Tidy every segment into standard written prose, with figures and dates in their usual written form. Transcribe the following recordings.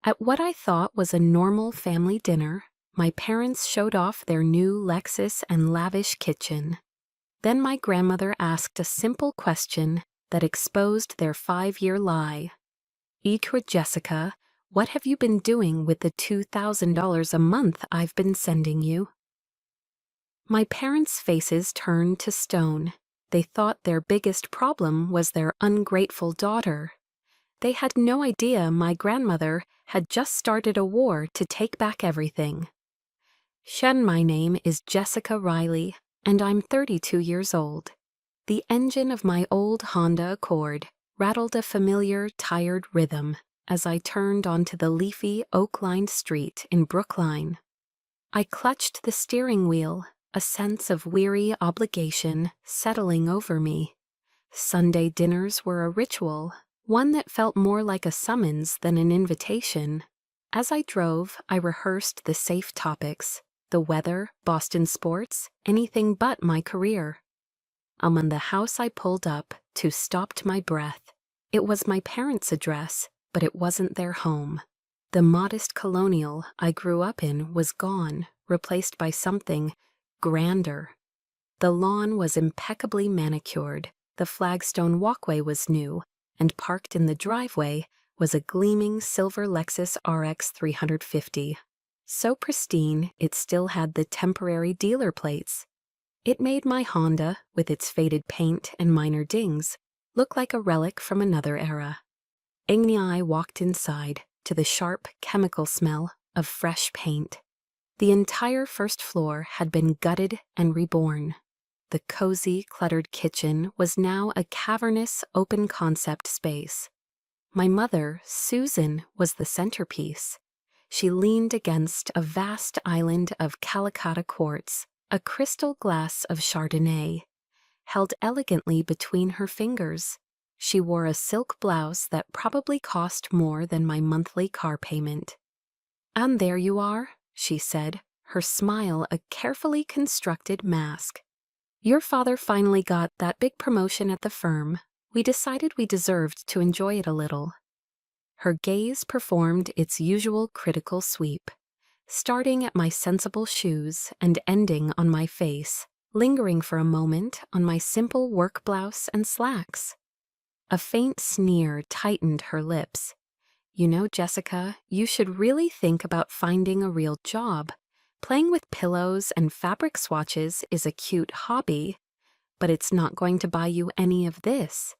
At what I thought was a normal family dinner, my parents showed off their new Lexus and lavish kitchen. Then my grandmother asked a simple question that exposed their 5-year lie. Jessica, what have you been doing with the $2,000 a month I've been sending you? My parents' faces turned to stone. They thought their biggest problem was their ungrateful daughter. They had no idea my grandmother had just started a war to take back everything. My name is Jessica Riley, and I'm 32 years old. The engine of my old Honda Accord rattled a familiar, tired rhythm as I turned onto the leafy, oak-lined street in Brookline. I clutched the steering wheel, a sense of weary obligation settling over me. Sunday dinners were a ritual, one that felt more like a summons than an invitation. As I drove, I rehearsed the safe topics: the weather, Boston sports, anything but my career. On the house I pulled up to stopped my breath. It was my parents' address, but it wasn't their home. The modest colonial I grew up in was gone, replaced by something grander. The lawn was impeccably manicured, the flagstone walkway was new, and parked in the driveway was a gleaming silver Lexus RX 350. So pristine, it still had the temporary dealer plates. It made my Honda, with its faded paint and minor dings, look like a relic from another era. Igni and I walked inside to the sharp chemical smell of fresh paint. The entire first floor had been gutted and reborn. The cozy, cluttered kitchen was now a cavernous, open-concept space. My mother, Susan, was the centerpiece. She leaned against a vast island of Calicut quartz, a crystal glass of Chardonnay, held elegantly between her fingers. She wore a silk blouse that probably cost more than my monthly car payment. "And there you are," she said, her smile a carefully constructed mask. "Your father finally got that big promotion at the firm. We decided we deserved to enjoy it a little." Her gaze performed its usual critical sweep, starting at my sensible shoes and ending on my face, lingering for a moment on my simple work blouse and slacks. A faint sneer tightened her lips. "You know, Jessica, you should really think about finding a real job. Playing with pillows and fabric swatches is a cute hobby, but it's not going to buy you any of this."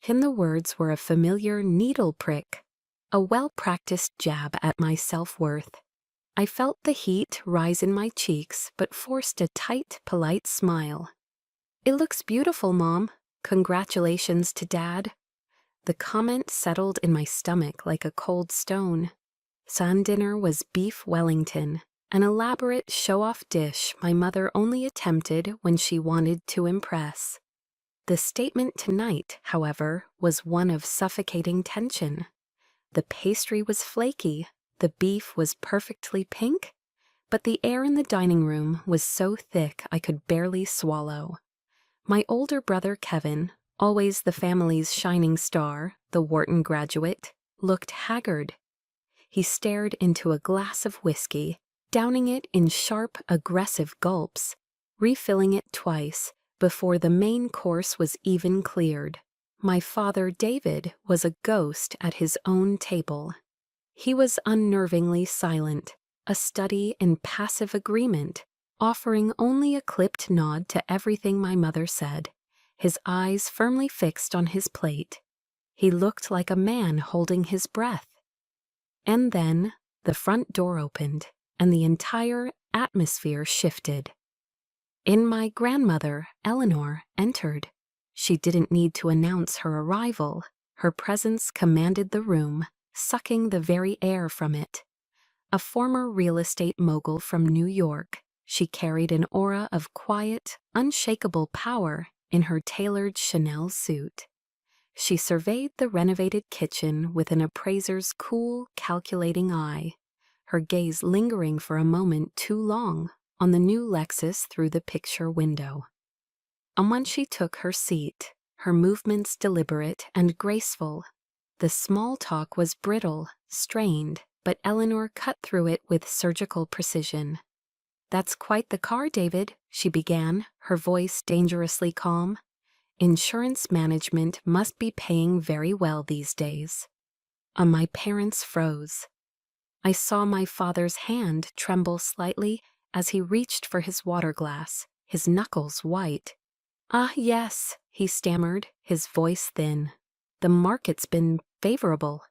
In the words were a familiar needle prick, a well-practiced jab at my self-worth. I felt the heat rise in my cheeks, but forced a tight, polite smile. "It looks beautiful, Mom. Congratulations to Dad." The comment settled in my stomach like a cold stone. Dinner was beef Wellington, an elaborate show-off dish my mother only attempted when she wanted to impress. The statement tonight, however, was one of suffocating tension. The pastry was flaky, the beef was perfectly pink, but the air in the dining room was so thick I could barely swallow. My older brother Kevin, always the family's shining star, the Wharton graduate, looked haggard. He stared into a glass of whiskey, downing it in sharp, aggressive gulps, refilling it twice before the main course was even cleared. My father, David, was a ghost at his own table. He was unnervingly silent, a study in passive agreement, offering only a clipped nod to everything my mother said, his eyes firmly fixed on his plate. He looked like a man holding his breath. And then the front door opened, and the entire atmosphere shifted. In my grandmother, Eleanor, entered. She didn't need to announce her arrival. Her presence commanded the room, sucking the very air from it. A former real estate mogul from New York, she carried an aura of quiet, unshakable power in her tailored Chanel suit. She surveyed the renovated kitchen with an appraiser's cool, calculating eye, her gaze lingering for a moment too long on the new Lexus through the picture window. And when she took her seat, her movements deliberate and graceful, The small talk was brittle, strained, but Eleanor cut through it with surgical precision. "That's quite the car, David," she began, her voice dangerously calm. "Insurance management must be paying very well these days." My parents froze. I saw my father's hand tremble slightly as he reached for his water glass, his knuckles white. "Ah, yes," he stammered, his voice thin. "The market's been favorable."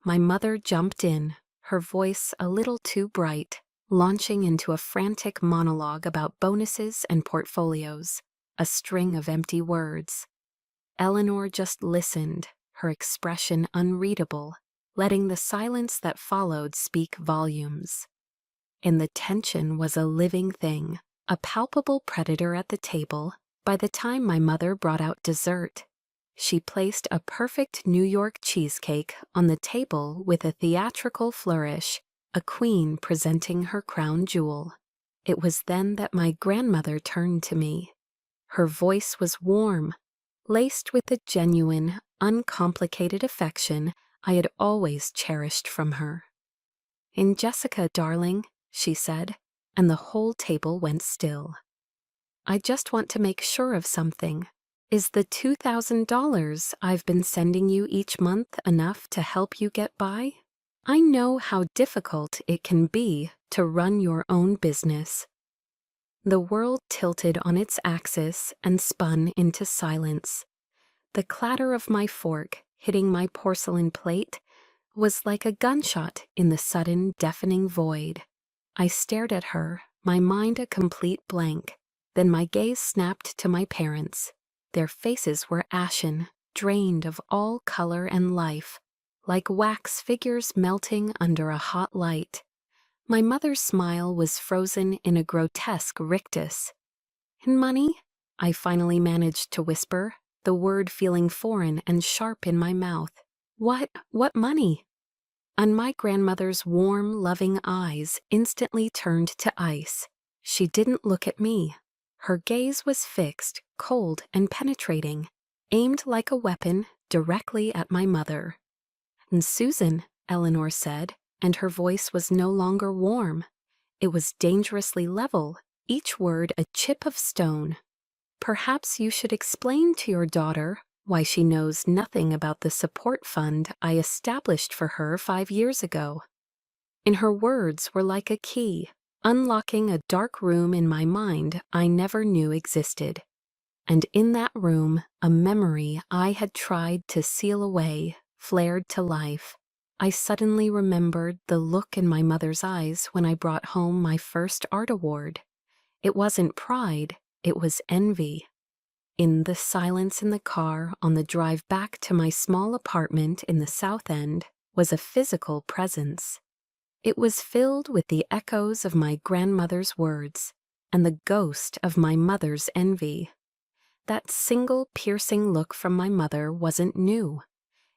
My mother jumped in, her voice a little too bright, launching into a frantic monologue about bonuses and portfolios, a string of empty words. Eleanor just listened, her expression unreadable, letting the silence that followed speak volumes. And the tension was a living thing, a palpable predator at the table. By the time my mother brought out dessert, she placed a perfect New York cheesecake on the table with a theatrical flourish, a queen presenting her crown jewel. It was then that my grandmother turned to me. Her voice was warm, laced with the genuine, uncomplicated affection I had always cherished from her. "In Jessica, darling," she said, and the whole table went still. "I just want to make sure of something. Is the $2,000 I've been sending you each month enough to help you get by? I know how difficult it can be to run your own business." The world tilted on its axis and spun into silence. The clatter of my fork hitting my porcelain plate was like a gunshot in the sudden, deafening void. I stared at her, my mind a complete blank. Then my gaze snapped to my parents. Their faces were ashen, drained of all color and life, like wax figures melting under a hot light. My mother's smile was frozen in a grotesque rictus. "And money?" I finally managed to whisper, the word feeling foreign and sharp in my mouth. What money?" And my grandmother's warm, loving eyes instantly turned to ice. She didn't look at me. Her gaze was fixed, cold and penetrating, aimed like a weapon directly at my mother. "And Susan," Eleanor said, and her voice was no longer warm. It was dangerously level, each word a chip of stone. "Perhaps you should explain to your daughter why she knows nothing about the support fund I established for her 5 years ago." And her words were like a key, unlocking a dark room in my mind I never knew existed. And in that room, a memory I had tried to seal away flared to life. I suddenly remembered the look in my mother's eyes when I brought home my first art award. It wasn't pride, it was envy. In the silence in the car on the drive back to my small apartment in the South End was a physical presence. It was filled with the echoes of my grandmother's words and the ghost of my mother's envy. That single piercing look from my mother wasn't new.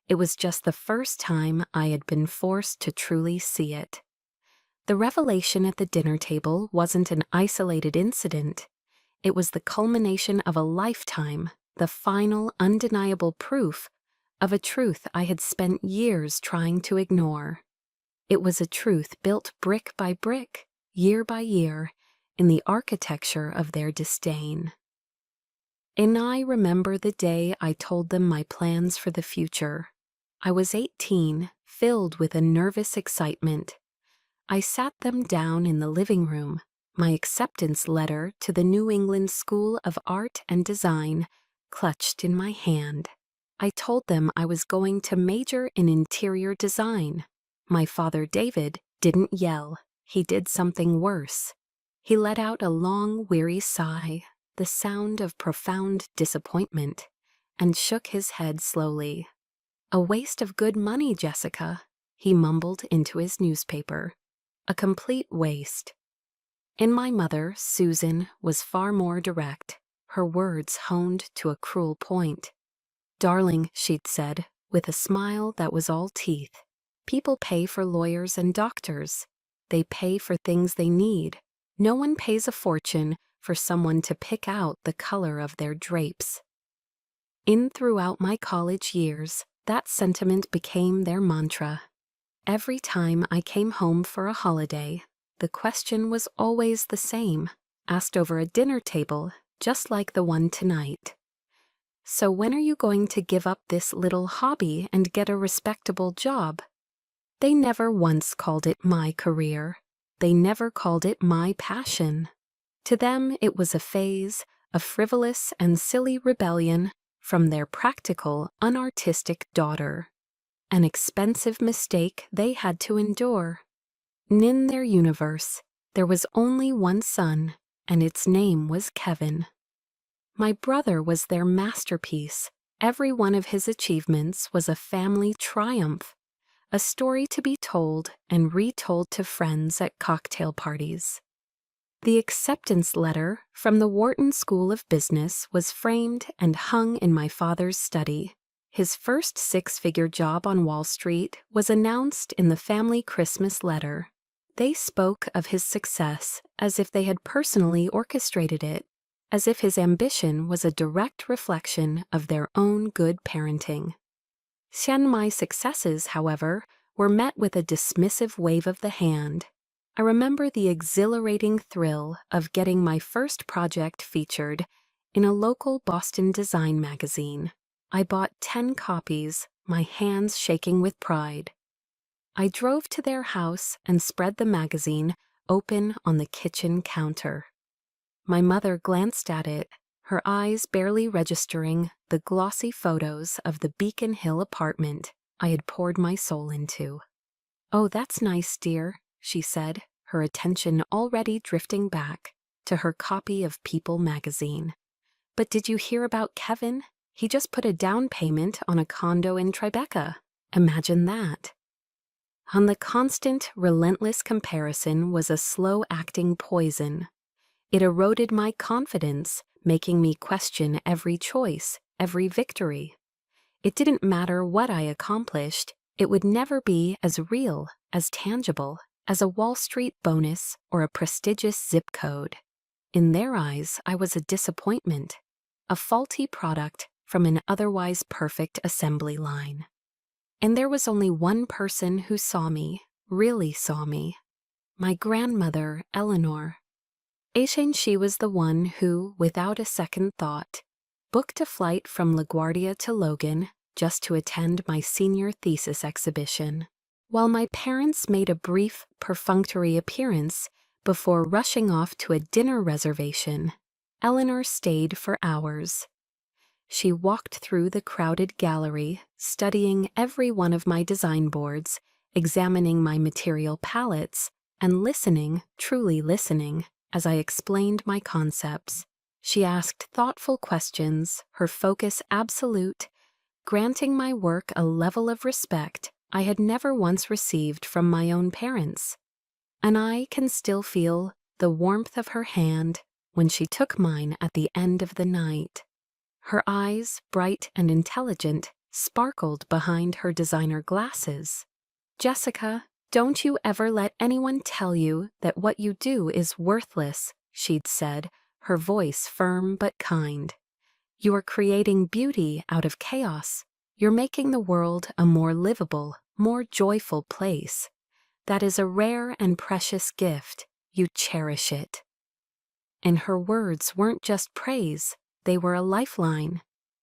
It was just the first time I had been forced to truly see it. The revelation at the dinner table wasn't an isolated incident. It was the culmination of a lifetime, the final, undeniable proof of a truth I had spent years trying to ignore. It was a truth built brick by brick, year by year, in the architecture of their disdain. And I remember the day I told them my plans for the future. I was 18, filled with a nervous excitement. I sat them down in the living room, my acceptance letter to the New England School of Art and Design clutched in my hand. I told them I was going to major in interior design. My father, David, didn't yell. He did something worse. He let out a long, weary sigh, the sound of profound disappointment, and shook his head slowly. "A waste of good money, Jessica," he mumbled into his newspaper. "A complete waste." And my mother, Susan, was far more direct, her words honed to a cruel point. "Darling," she'd said, with a smile that was all teeth, "people pay for lawyers and doctors. They pay for things they need. No one pays a fortune for someone to pick out the color of their drapes." In throughout my college years, That sentiment became their mantra. Every time I came home for a holiday, the question was always the same, asked over a dinner table, just like the one tonight. So when are you going to give up this little hobby and get a respectable job? They never once called it my career. They never called it my passion. To them, it was a phase, a frivolous and silly rebellion from their practical, unartistic daughter. An expensive mistake they had to endure. In their universe, there was only one son, and its name was Kevin. My brother was their masterpiece. Every one of his achievements was a family triumph, a story to be told and retold to friends at cocktail parties. The acceptance letter from the Wharton School of Business was framed and hung in my father's study. His first six-figure job on Wall Street was announced in the family Christmas letter. They spoke of his success as if they had personally orchestrated it, as if his ambition was a direct reflection of their own good parenting. My successes, however, were met with a dismissive wave of the hand. I remember the exhilarating thrill of getting my first project featured in a local Boston design magazine. I bought 10 copies, my hands shaking with pride. I drove to their house and spread the magazine open on the kitchen counter. My mother glanced at it, her eyes barely registering the glossy photos of the Beacon Hill apartment I had poured my soul into. "Oh, that's nice, dear," she said, her attention already drifting back to her copy of People magazine. "But did you hear about Kevin? He just put a down payment on a condo in Tribeca. Imagine that." On the constant, relentless comparison was a slow-acting poison. It eroded my confidence, making me question every choice, every victory. It didn't matter what I accomplished, it would never be as real, as tangible, as a Wall Street bonus or a prestigious zip code. In their eyes, I was a disappointment, a faulty product from an otherwise perfect assembly line. And there was only one person who saw me, really saw me. My grandmother, Eleanor. She was the one who, without a second thought, booked a flight from LaGuardia to Logan just to attend my senior thesis exhibition, while my parents made a brief, perfunctory appearance before rushing off to a dinner reservation. Eleanor stayed for hours. She walked through the crowded gallery, studying every one of my design boards, examining my material palettes, and listening, truly listening, as I explained my concepts. She asked thoughtful questions, her focus absolute, granting my work a level of respect I had never once received from my own parents. And I can still feel the warmth of her hand when she took mine at the end of the night. Her eyes, bright and intelligent, sparkled behind her designer glasses. "Jessica, don't you ever let anyone tell you that what you do is worthless," she'd said, her voice firm but kind. "You are creating beauty out of chaos. You're making the world a more livable, more joyful place. That is a rare and precious gift. You cherish it." And her words weren't just praise, they were a lifeline.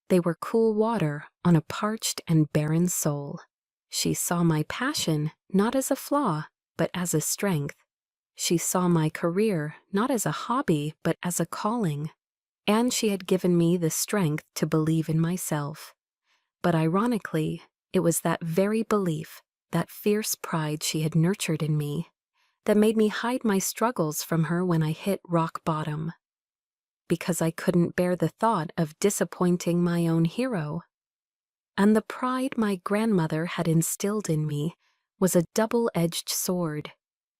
They were cool water on a parched and barren soul. She saw my passion not as a flaw, but as a strength. She saw my career not as a hobby, but as a calling. And she had given me the strength to believe in myself. But ironically, it was that very belief, that fierce pride she had nurtured in me, that made me hide my struggles from her when I hit rock bottom. Because I couldn't bear the thought of disappointing my own hero. And the pride my grandmother had instilled in me was a double-edged sword.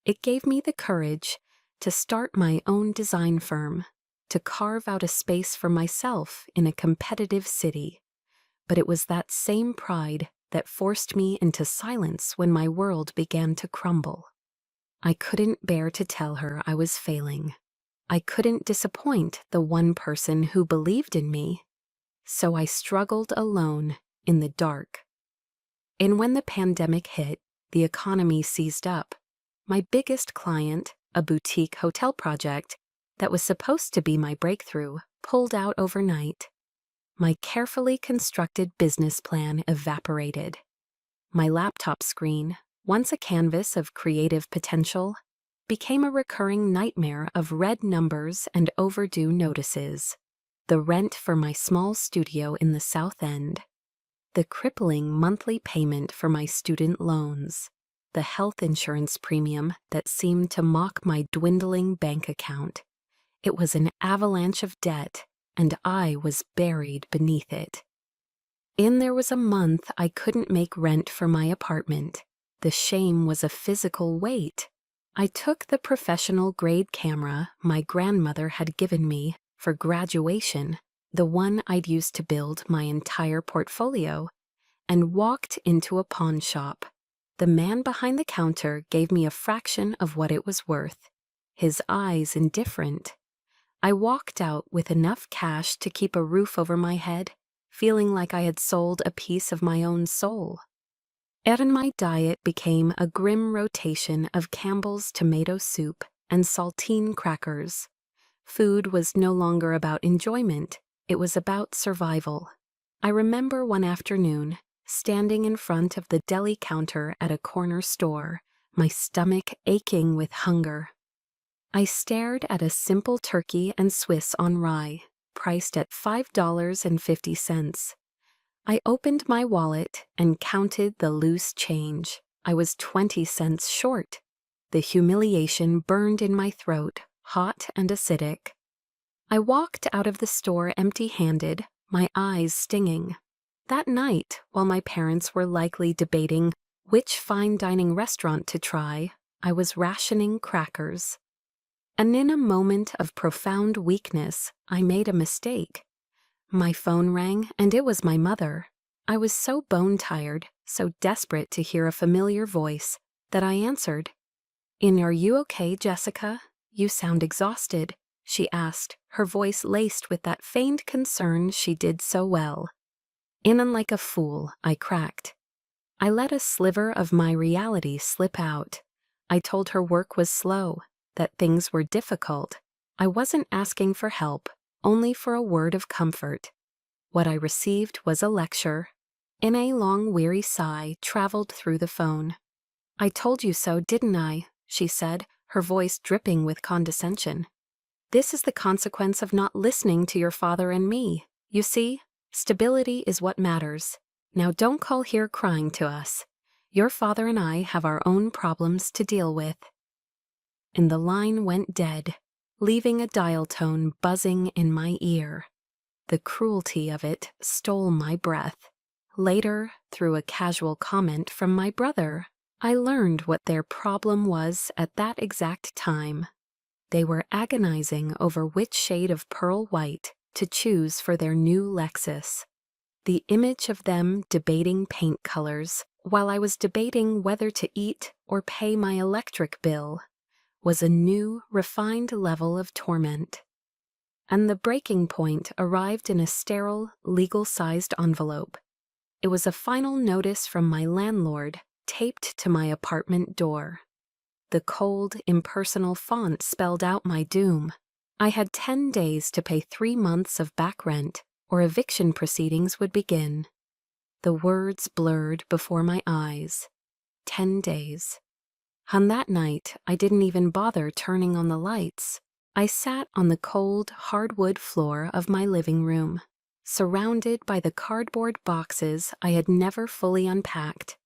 It gave me the courage to start my own design firm, to carve out a space for myself in a competitive city. But it was that same pride that forced me into silence when my world began to crumble. I couldn't bear to tell her I was failing. I couldn't disappoint the one person who believed in me. So I struggled alone, in the dark, And when the pandemic hit, the economy seized up. My biggest client, a boutique hotel project that was supposed to be my breakthrough, pulled out overnight. My carefully constructed business plan evaporated. My laptop screen, once a canvas of creative potential, became a recurring nightmare of red numbers and overdue notices. The rent for my small studio in the South End, the crippling monthly payment for my student loans, the health insurance premium that seemed to mock my dwindling bank account. It was an avalanche of debt, and I was buried beneath it. And there was a month I couldn't make rent for my apartment. The shame was a physical weight. I took the professional-grade camera my grandmother had given me for graduation, the one I'd used to build my entire portfolio, and walked into a pawn shop. The man behind the counter gave me a fraction of what it was worth, his eyes indifferent. I walked out with enough cash to keep a roof over my head, feeling like I had sold a piece of my own soul. And my diet became a grim rotation of Campbell's tomato soup and saltine crackers. Food was no longer about enjoyment, it was about survival. I remember one afternoon, standing in front of the deli counter at a corner store, my stomach aching with hunger. I stared at a simple turkey and Swiss on rye, priced at $5.50. I opened my wallet and counted the loose change. I was 20 cents short. The humiliation burned in my throat, hot and acidic. I walked out of the store empty-handed, my eyes stinging. That night, while my parents were likely debating which fine dining restaurant to try, I was rationing crackers. And in a moment of profound weakness, I made a mistake. My phone rang, and it was my mother. I was so bone-tired, so desperate to hear a familiar voice, that I answered. "Are you okay, Jessica? You sound exhausted," she asked, her voice laced with that feigned concern she did so well. Unlike a fool, I cracked. I let a sliver of my reality slip out. I told her work was slow, that things were difficult. I wasn't asking for help, only for a word of comfort. What I received was a lecture. A long, weary sigh traveled through the phone. "I told you so, didn't I?" she said, her voice dripping with condescension. "This is the consequence of not listening to your father and me. You see, stability is what matters. Now don't call here crying to us. Your father and I have our own problems to deal with." And the line went dead, leaving a dial tone buzzing in my ear. The cruelty of it stole my breath. Later, through a casual comment from my brother, I learned what their problem was at that exact time. They were agonizing over which shade of pearl white to choose for their new Lexus. The image of them debating paint colors, while I was debating whether to eat or pay my electric bill, was a new, refined level of torment. And the breaking point arrived in a sterile, legal-sized envelope. It was a final notice from my landlord, taped to my apartment door. The cold, impersonal font spelled out my doom. I had 10 days to pay 3 months of back rent, or eviction proceedings would begin. The words blurred before my eyes. 10 days. On that night, I didn't even bother turning on the lights. I sat on the cold, hardwood floor of my living room, surrounded by the cardboard boxes I had never fully unpacked,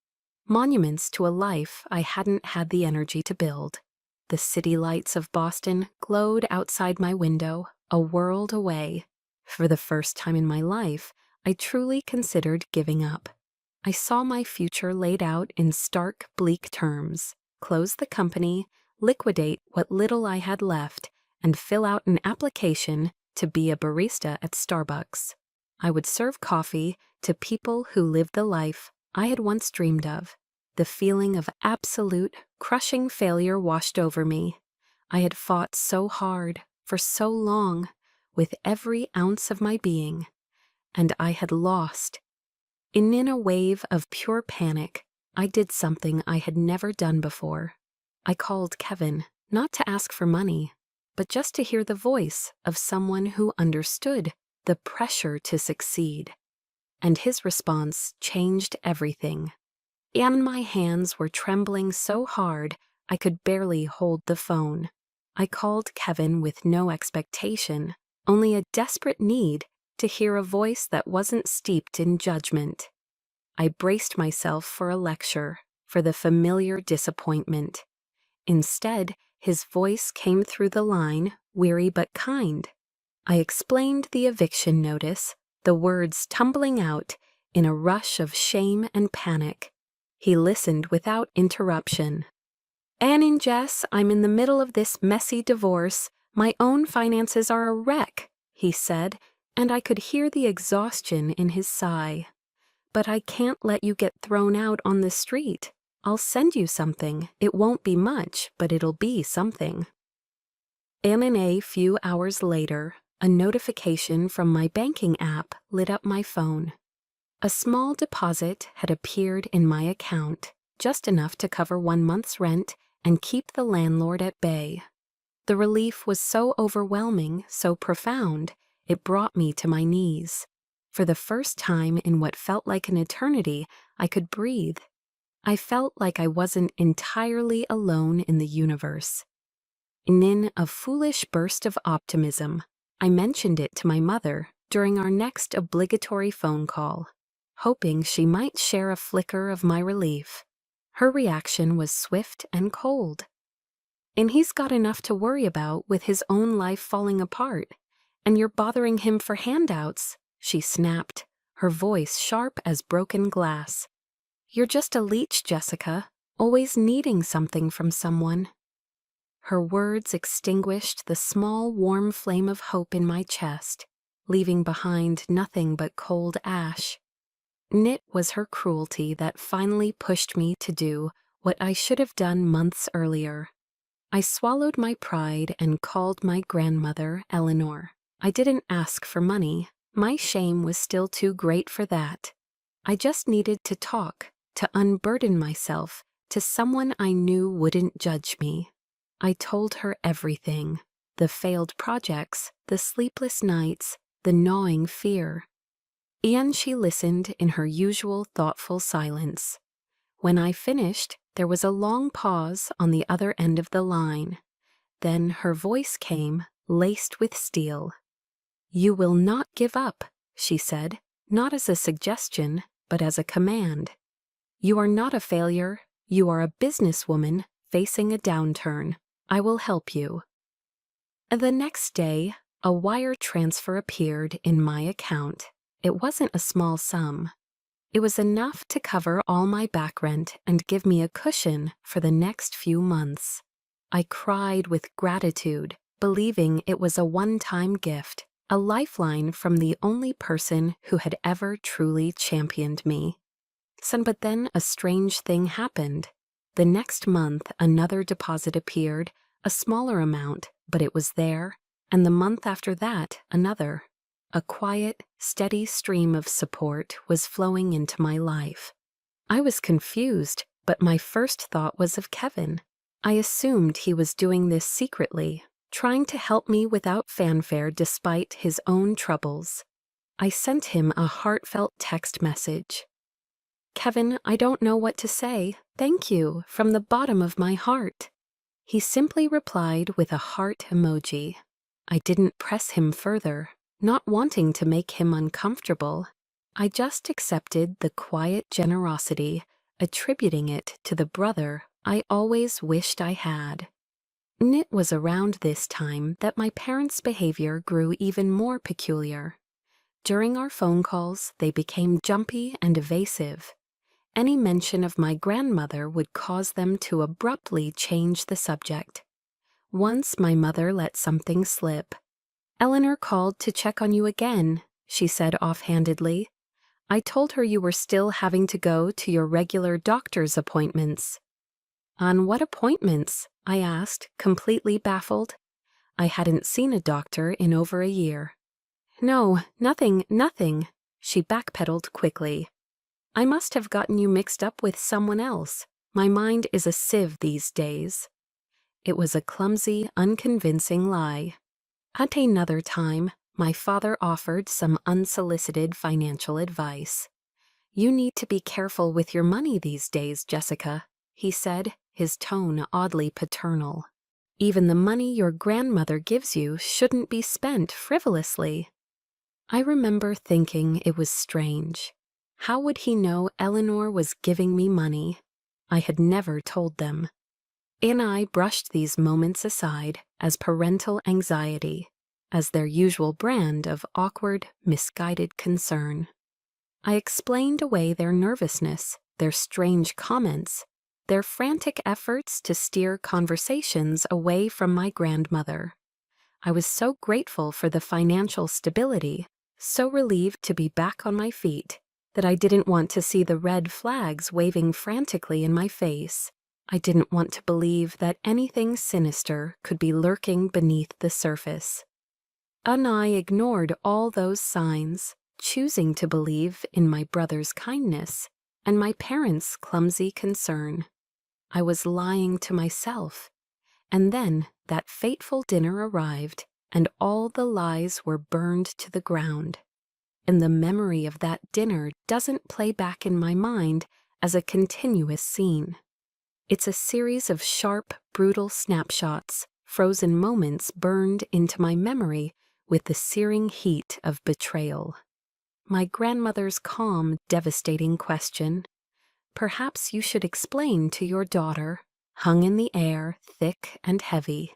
monuments to a life I hadn't had the energy to build. The city lights of Boston glowed outside my window, a world away. For the first time in my life, I truly considered giving up. I saw my future laid out in stark, bleak terms. Close the company, liquidate what little I had left, and fill out an application to be a barista at Starbucks. I would serve coffee to people who lived the life I had once dreamed of. The feeling of absolute, crushing failure washed over me. I had fought so hard, for so long, with every ounce of my being, and I had lost. In a wave of pure panic, I did something I had never done before. I called Kevin, not to ask for money, but just to hear the voice of someone who understood the pressure to succeed. And his response changed everything. And my hands were trembling so hard I could barely hold the phone. I called Kevin with no expectation, only a desperate need to hear a voice that wasn't steeped in judgment. I braced myself for a lecture, for the familiar disappointment. Instead, his voice came through the line, weary but kind. I explained the eviction notice, the words tumbling out in a rush of shame and panic. He listened without interruption. "Anne and Jess, I'm in the middle of this messy divorce. My own finances are a wreck," he said, and I could hear the exhaustion in his sigh. "But I can't let you get thrown out on the street. I'll send you something. It won't be much, but it'll be something." And a few hours later, a notification from my banking app lit up my phone. A small deposit had appeared in my account, just enough to cover 1 month's rent and keep the landlord at bay. The relief was so overwhelming, so profound, it brought me to my knees. For the first time in what felt like an eternity, I could breathe. I felt like I wasn't entirely alone in the universe. In a foolish burst of optimism, I mentioned it to my mother during our next obligatory phone call, hoping she might share a flicker of my relief. Her reaction was swift and cold. "And he's got enough to worry about with his own life falling apart, and you're bothering him for handouts," she snapped, her voice sharp as broken glass. "You're just a leech, Jessica, always needing something from someone." Her words extinguished the small, warm flame of hope in my chest, leaving behind nothing but cold ash. It was her cruelty that finally pushed me to do what I should have done months earlier. I swallowed my pride and called my grandmother, Eleanor. I didn't ask for money. My shame was still too great for that. I just needed to talk, to unburden myself to someone I knew wouldn't judge me. I told her everything: the failed projects, the sleepless nights, the gnawing fear. And she listened in her usual thoughtful silence. When I finished, there was a long pause on the other end of the line. Then her voice came, laced with steel. "You will not give up," she said, not as a suggestion, but as a command. "You are not a failure. You are a businesswoman facing a downturn. I will help you." The next day, a wire transfer appeared in my account. It wasn't a small sum. It was enough to cover all my back rent and give me a cushion for the next few months. I cried with gratitude, believing it was a one-time gift, a lifeline from the only person who had ever truly championed me. But then a strange thing happened. The next month, another deposit appeared, a smaller amount, but it was there, and the month after that, another. A quiet, steady stream of support was flowing into my life. I was confused, but my first thought was of Kevin. I assumed he was doing this secretly, trying to help me without fanfare despite his own troubles. I sent him a heartfelt text message. "Kevin, I don't know what to say. Thank you, from the bottom of my heart." He simply replied with a heart emoji. I didn't press him further, not wanting to make him uncomfortable. I just accepted the quiet generosity, attributing it to the brother I always wished I had. It was around this time that my parents' behavior grew even more peculiar. During our phone calls, they became jumpy and evasive. Any mention of my grandmother would cause them to abruptly change the subject. Once my mother let something slip. "Eleanor called to check on you again," she said offhandedly. "I told her you were still having to go to your regular doctor's appointments." "On what appointments?" I asked, completely baffled. I hadn't seen a doctor in over a year. "No, nothing," she backpedaled quickly. I must have gotten you mixed up with someone else. My mind is a sieve these days. It was a clumsy, unconvincing lie. At another time, my father offered some unsolicited financial advice. You need to be careful with your money these days, Jessica, he said, his tone oddly paternal. Even the money your grandmother gives you shouldn't be spent frivolously. I remember thinking it was strange. How would he know Eleanor was giving me money? I had never told them. And I brushed these moments aside as parental anxiety, as their usual brand of awkward, misguided concern. I explained away their nervousness, their strange comments, their frantic efforts to steer conversations away from my grandmother. I was so grateful for the financial stability, so relieved to be back on my feet, that I didn't want to see the red flags waving frantically in my face. I didn't want to believe that anything sinister could be lurking beneath the surface. And I ignored all those signs, choosing to believe in my brother's kindness and my parents' clumsy concern. I was lying to myself. And then that fateful dinner arrived, and all the lies were burned to the ground. And the memory of that dinner doesn't play back in my mind as a continuous scene. It's a series of sharp, brutal snapshots, frozen moments burned into my memory with the searing heat of betrayal. My grandmother's calm, devastating question, "Perhaps you should explain to your daughter," hung in the air, thick and heavy.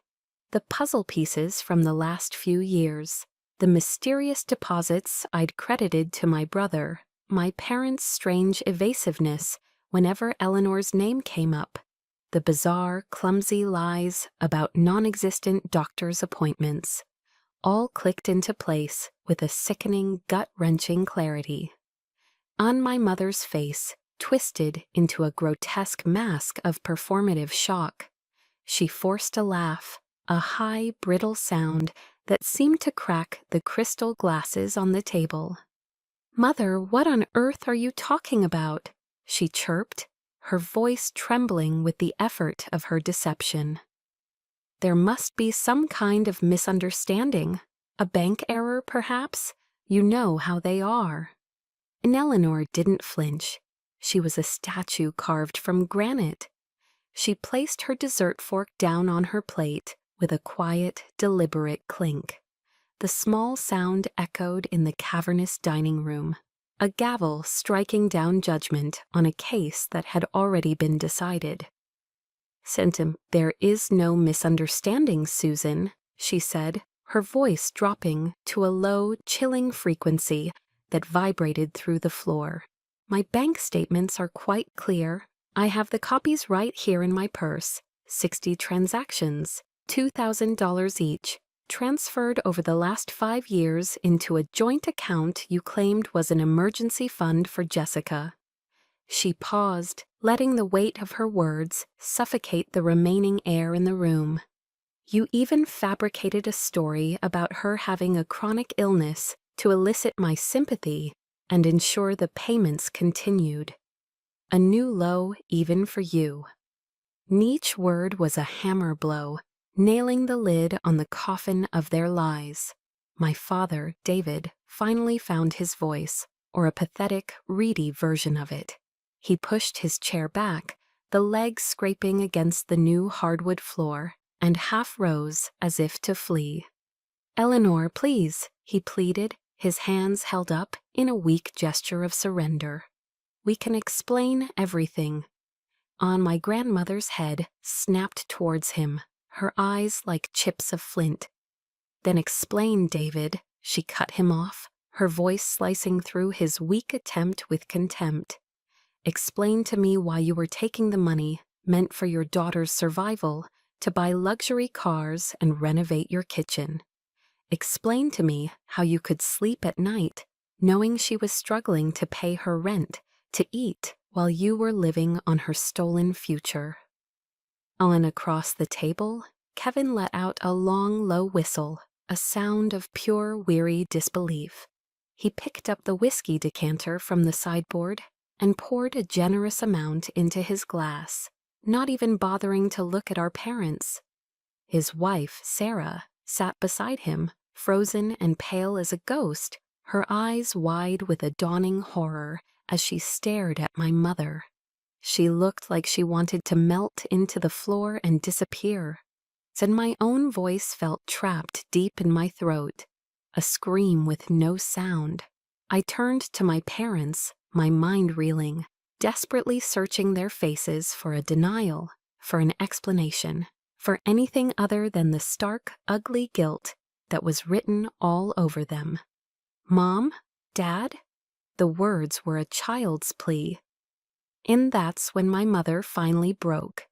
The puzzle pieces from the last few years, the mysterious deposits I'd credited to my brother, my parents' strange evasiveness whenever Eleanor's name came up, the bizarre, clumsy lies about non-existent doctor's appointments, all clicked into place with a sickening, gut-wrenching clarity. On my mother's face, twisted into a grotesque mask of performative shock, she forced a laugh, a high, brittle sound that seemed to crack the crystal glasses on the table. "Mother, what on earth are you talking about?" she chirped, her voice trembling with the effort of her deception. "There must be some kind of misunderstanding. A bank error, perhaps? You know how they are." And Eleanor didn't flinch. She was a statue carved from granite. She placed her dessert fork down on her plate with a quiet, deliberate clink. The small sound echoed in the cavernous dining room, a gavel striking down judgment on a case that had already been decided. "There is no misunderstanding, Susan," she said, her voice dropping to a low, chilling frequency that vibrated through the floor. "My bank statements are quite clear. I have the copies right here in my purse. 60 transactions, $2,000 each, transferred over the last 5 years into a joint account you claimed was an emergency fund for Jessica." She paused, letting the weight of her words suffocate the remaining air in the room. "You even fabricated a story about her having a chronic illness to elicit my sympathy and ensure the payments continued. A new low even for you." Each word was a hammer blow, nailing the lid on the coffin of their lies. My father, David, finally found his voice, or a pathetic, reedy version of it. He pushed his chair back, the legs scraping against the new hardwood floor, and half rose as if to flee. "Eleanor, please," he pleaded, his hands held up in a weak gesture of surrender. "We can explain everything." On my grandmother's head snapped towards him, her eyes like chips of flint. "Then explain, David," she cut him off, her voice slicing through his weak attempt with contempt. "Explain to me why you were taking the money, meant for your daughter's survival, to buy luxury cars and renovate your kitchen. Explain to me how you could sleep at night, knowing she was struggling to pay her rent, to eat, while you were living on her stolen future." On across the table, Kevin let out a long, low whistle, a sound of pure, weary disbelief. He picked up the whiskey decanter from the sideboard and poured a generous amount into his glass, not even bothering to look at our parents. His wife, Sarah, sat beside him, frozen and pale as a ghost, her eyes wide with a dawning horror as she stared at my mother. She looked like she wanted to melt into the floor and disappear. And my own voice felt trapped deep in my throat, a scream with no sound. I turned to my parents, my mind reeling, desperately searching their faces for a denial, for an explanation, for anything other than the stark, ugly guilt that was written all over them. Mom? Dad? The words were a child's plea. And that's when my mother finally broke.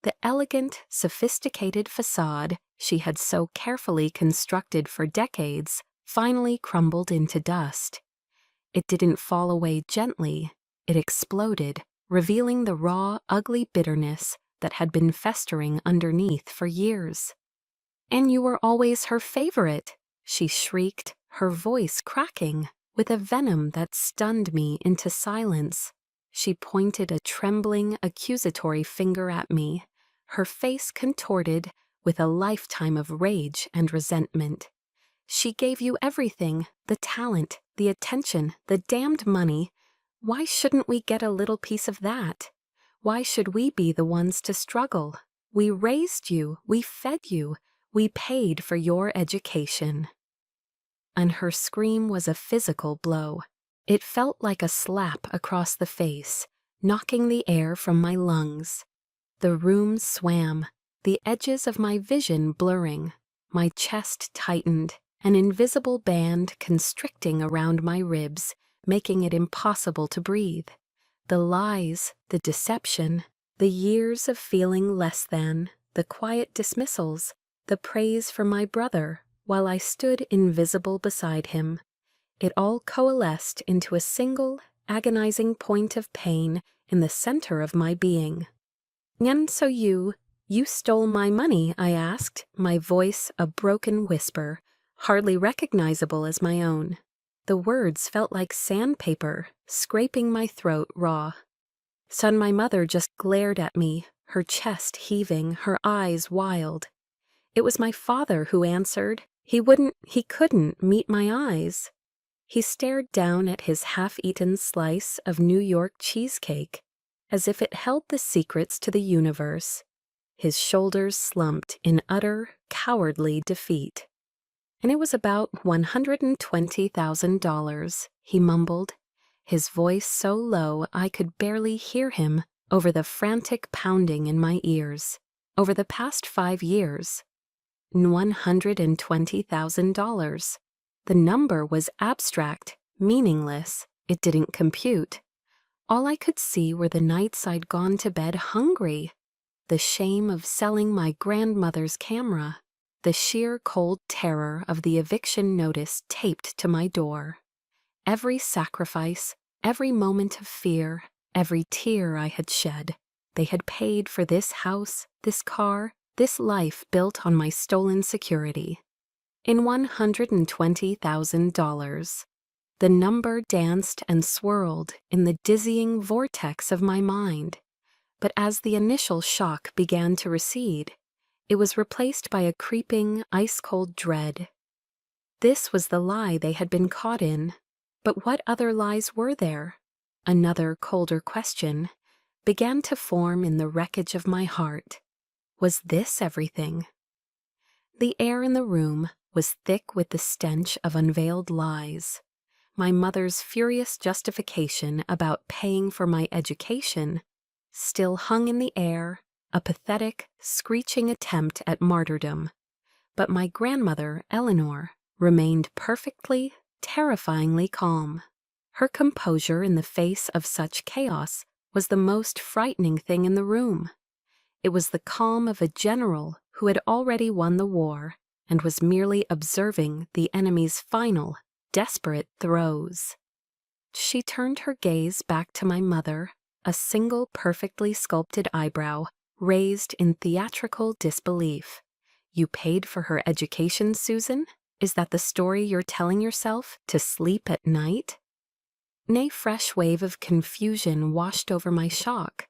The elegant, sophisticated facade she had so carefully constructed for decades finally crumbled into dust. It didn't fall away gently, it exploded, revealing the raw, ugly bitterness that had been festering underneath for years. "And you were always her favorite," she shrieked, her voice cracking, with a venom that stunned me into silence. She pointed a trembling, accusatory finger at me, her face contorted with a lifetime of rage and resentment. "She gave you everything, the talent, the attention, the damned money. Why shouldn't we get a little piece of that? Why should we be the ones to struggle? We raised you, we fed you, we paid for your education." And her scream was a physical blow. It felt like a slap across the face, knocking the air from my lungs. The room swam, the edges of my vision blurring, my chest tightened, an invisible band constricting around my ribs, making it impossible to breathe. The lies, the deception, the years of feeling less than, the quiet dismissals, the praise for my brother, while I stood invisible beside him. It all coalesced into a single, agonizing point of pain in the center of my being. "And so you stole my money?" I asked, my voice a broken whisper, hardly recognizable as my own. The words felt like sandpaper, scraping my throat raw. Son, my mother just glared at me, her chest heaving, her eyes wild. It was my father who answered. He couldn't meet my eyes. He stared down at his half-eaten slice of New York cheesecake, as if it held the secrets to the universe. His shoulders slumped in utter, cowardly defeat. "And it was about $120,000, he mumbled, his voice so low I could barely hear him over the frantic pounding in my ears. "Over the past 5 years. $120,000. The number was abstract, meaningless. It didn't compute. All I could see were the nights I'd gone to bed hungry, the shame of selling my grandmother's camera, the sheer cold terror of the eviction notice taped to my door. Every sacrifice, every moment of fear, every tear I had shed, they had paid for this house, this car, this life built on my stolen security. In $120,000. The number danced and swirled in the dizzying vortex of my mind. But as the initial shock began to recede, it was replaced by a creeping, ice-cold dread. This was the lie they had been caught in. But what other lies were there? Another colder question began to form in the wreckage of my heart. Was this everything? The air in the room was thick with the stench of unveiled lies. My mother's furious justification about paying for my education still hung in the air, a pathetic, screeching attempt at martyrdom. But my grandmother, Eleanor, remained perfectly, terrifyingly calm. Her composure in the face of such chaos was the most frightening thing in the room. It was the calm of a general who had already won the war and was merely observing the enemy's final, desperate throes. She turned her gaze back to my mother, a single perfectly sculpted eyebrow raised in theatrical disbelief. "You paid for her education, Susan? Is that the story you're telling yourself to sleep at night?" A fresh wave of confusion washed over my shock.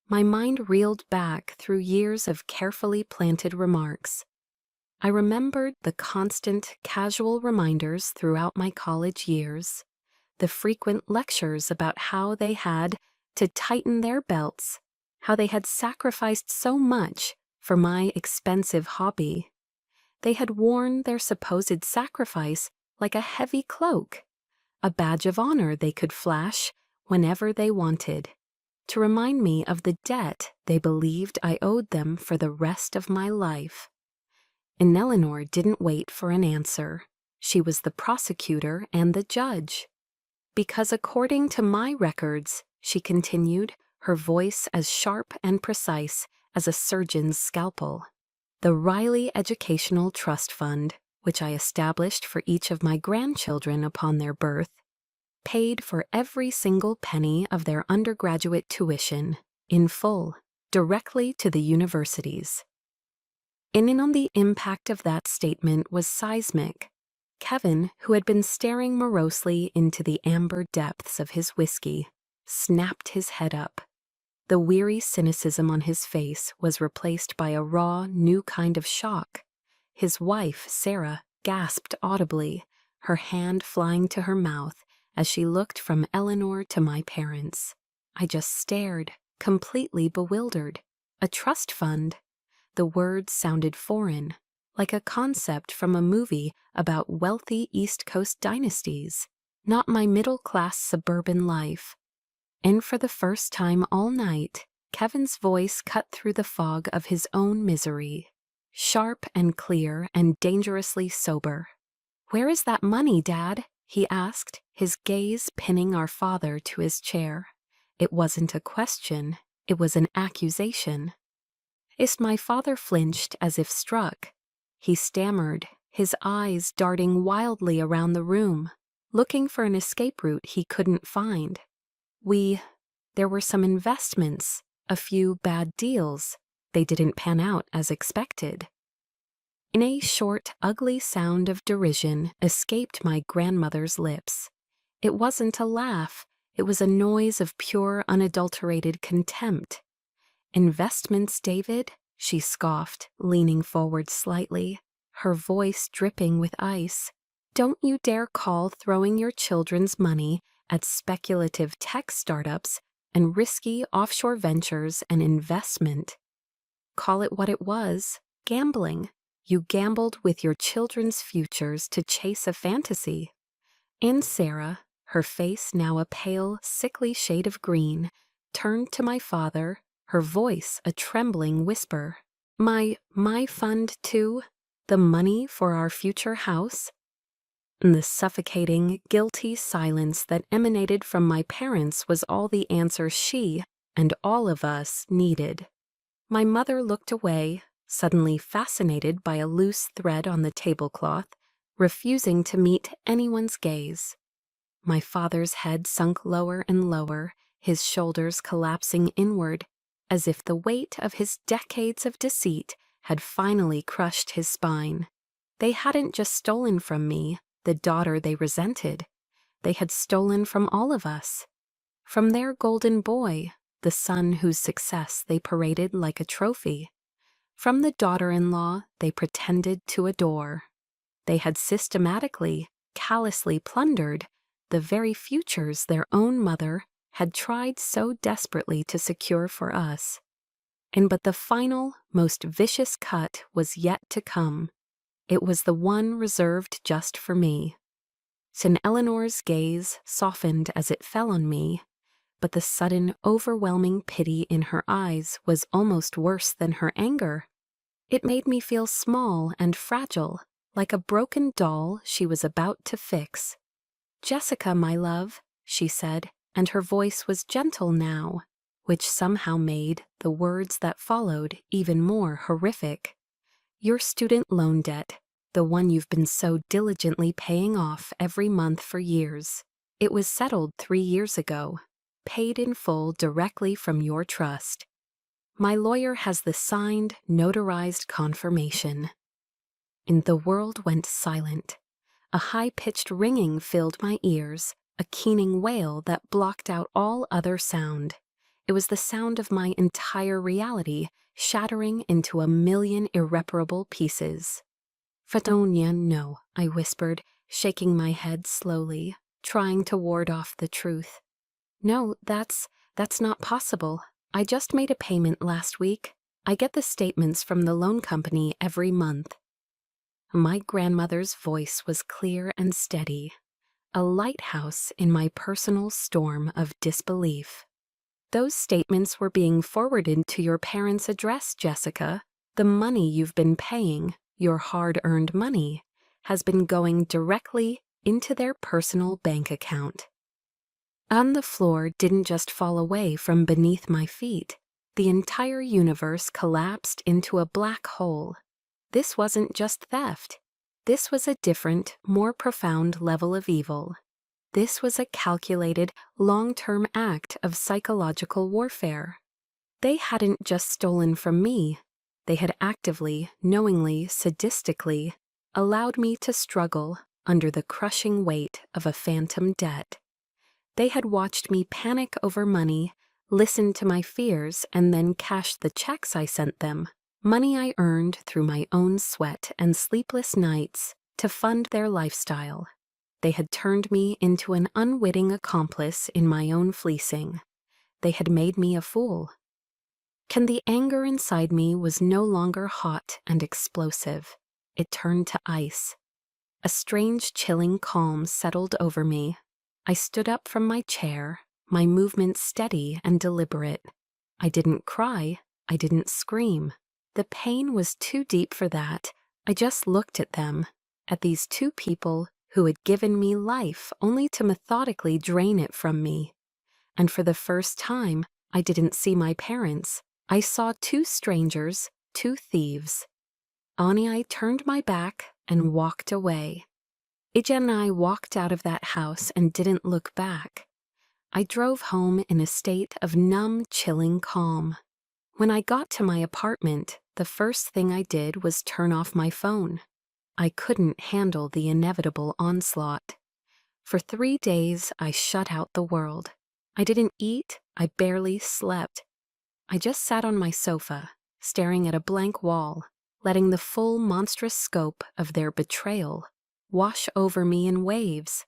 My mind reeled back through years of carefully planted remarks. I remembered the constant, casual reminders throughout my college years, the frequent lectures about how they had to tighten their belts, how they had sacrificed so much for my expensive hobby. They had worn their supposed sacrifice like a heavy cloak, a badge of honor they could flash whenever they wanted, to remind me of the debt they believed I owed them for the rest of my life. And Eleanor didn't wait for an answer. She was the prosecutor and the judge. Because according to my records, she continued, her voice as sharp and precise as a surgeon's scalpel, the Riley Educational Trust Fund, which I established for each of my grandchildren upon their birth, paid for every single penny of their undergraduate tuition, in full, directly to the universities. In on the impact of that statement was seismic. Kevin, who had been staring morosely into the amber depths of his whiskey, snapped his head up. The weary cynicism on his face was replaced by a raw, new kind of shock. His wife, Sarah, gasped audibly, her hand flying to her mouth as she looked from Eleanor to my parents. I just stared, completely bewildered. A trust fund? The words sounded foreign, like a concept from a movie about wealthy East Coast dynasties, not my middle-class suburban life. And for the first time all night, Kevin's voice cut through the fog of his own misery, sharp and clear and dangerously sober. "Where is that money, Dad?" he asked, his gaze pinning our father to his chair. It wasn't a question, it was an accusation. My father flinched as if struck. He stammered, his eyes darting wildly around the room, looking for an escape route he couldn't find. There were some investments, a few bad deals. They didn't pan out as expected. A short, ugly sound of derision escaped my grandmother's lips. It wasn't a laugh, it was a noise of pure, unadulterated contempt. "Investments, David?" she scoffed, leaning forward slightly, her voice dripping with ice. "Don't you dare call throwing your children's money at speculative tech startups and risky offshore ventures an investment. Call it what it was, gambling. You gambled with your children's futures to chase a fantasy." And Sarah, her face now a pale, sickly shade of green, turned to my father, her voice a trembling whisper. My fund, too? The money for our future house?" The suffocating, guilty silence that emanated from my parents was all the answer she, and all of us, needed. My mother looked away, suddenly fascinated by a loose thread on the tablecloth, refusing to meet anyone's gaze. My father's head sunk lower and lower, his shoulders collapsing inward, as if the weight of his decades of deceit had finally crushed his spine. They hadn't just stolen from me, the daughter they resented. They had stolen from all of us. From their golden boy, the son whose success they paraded like a trophy. From the daughter-in-law they pretended to adore. They had systematically, callously plundered the very futures their own mother had tried so desperately to secure for us. But the final, most vicious cut was yet to come. It was the one reserved just for me. Eleanor's gaze softened as it fell on me, but the sudden, overwhelming pity in her eyes was almost worse than her anger. It made me feel small and fragile, like a broken doll she was about to fix. "Jessica, my love," she said, and her voice was gentle now, which somehow made the words that followed even more horrific. "Your student loan debt, the one you've been so diligently paying off every month for years, it was settled 3 years ago, paid in full directly from your trust. My lawyer has the signed, notarized confirmation." And the world went silent. A high-pitched ringing filled my ears, a keening wail that blocked out all other sound. It was the sound of my entire reality shattering into a million irreparable pieces. "Fadonia, no," I whispered, shaking my head slowly, trying to ward off the truth. "No, that's not possible. I just made a payment last week. I get the statements from the loan company every month." My grandmother's voice was clear and steady, a lighthouse in my personal storm of disbelief. "Those statements were being forwarded to your parents' address, Jessica. The money you've been paying, your hard-earned money, has been going directly into their personal bank account." And the floor didn't just fall away from beneath my feet. The entire universe collapsed into a black hole. This wasn't just theft. This was a different, more profound level of evil. This was a calculated, long-term act of psychological warfare. They hadn't just stolen from me. They had actively, knowingly, sadistically allowed me to struggle under the crushing weight of a phantom debt. They had watched me panic over money, listen to my fears, and then cash the checks I sent them, money I earned through my own sweat and sleepless nights, to fund their lifestyle. They had turned me into an unwitting accomplice in my own fleecing. They had made me a fool. The anger inside me was no longer hot and explosive. It turned to ice. A strange, chilling calm settled over me. I stood up from my chair, my movements steady and deliberate. I didn't cry. I didn't scream. The pain was too deep for that. I just looked at them, at these two people who had given me life only to methodically drain it from me. And for the first time, I didn't see my parents. I saw two strangers, two thieves. I turned my back and walked away. Ija and I walked out of that house and didn't look back. I drove home in a state of numb, chilling calm. When I got to my apartment, the first thing I did was turn off my phone. I couldn't handle the inevitable onslaught. For 3 days, I shut out the world. I didn't eat. I barely slept. I just sat on my sofa, staring at a blank wall, letting the full monstrous scope of their betrayal wash over me in waves.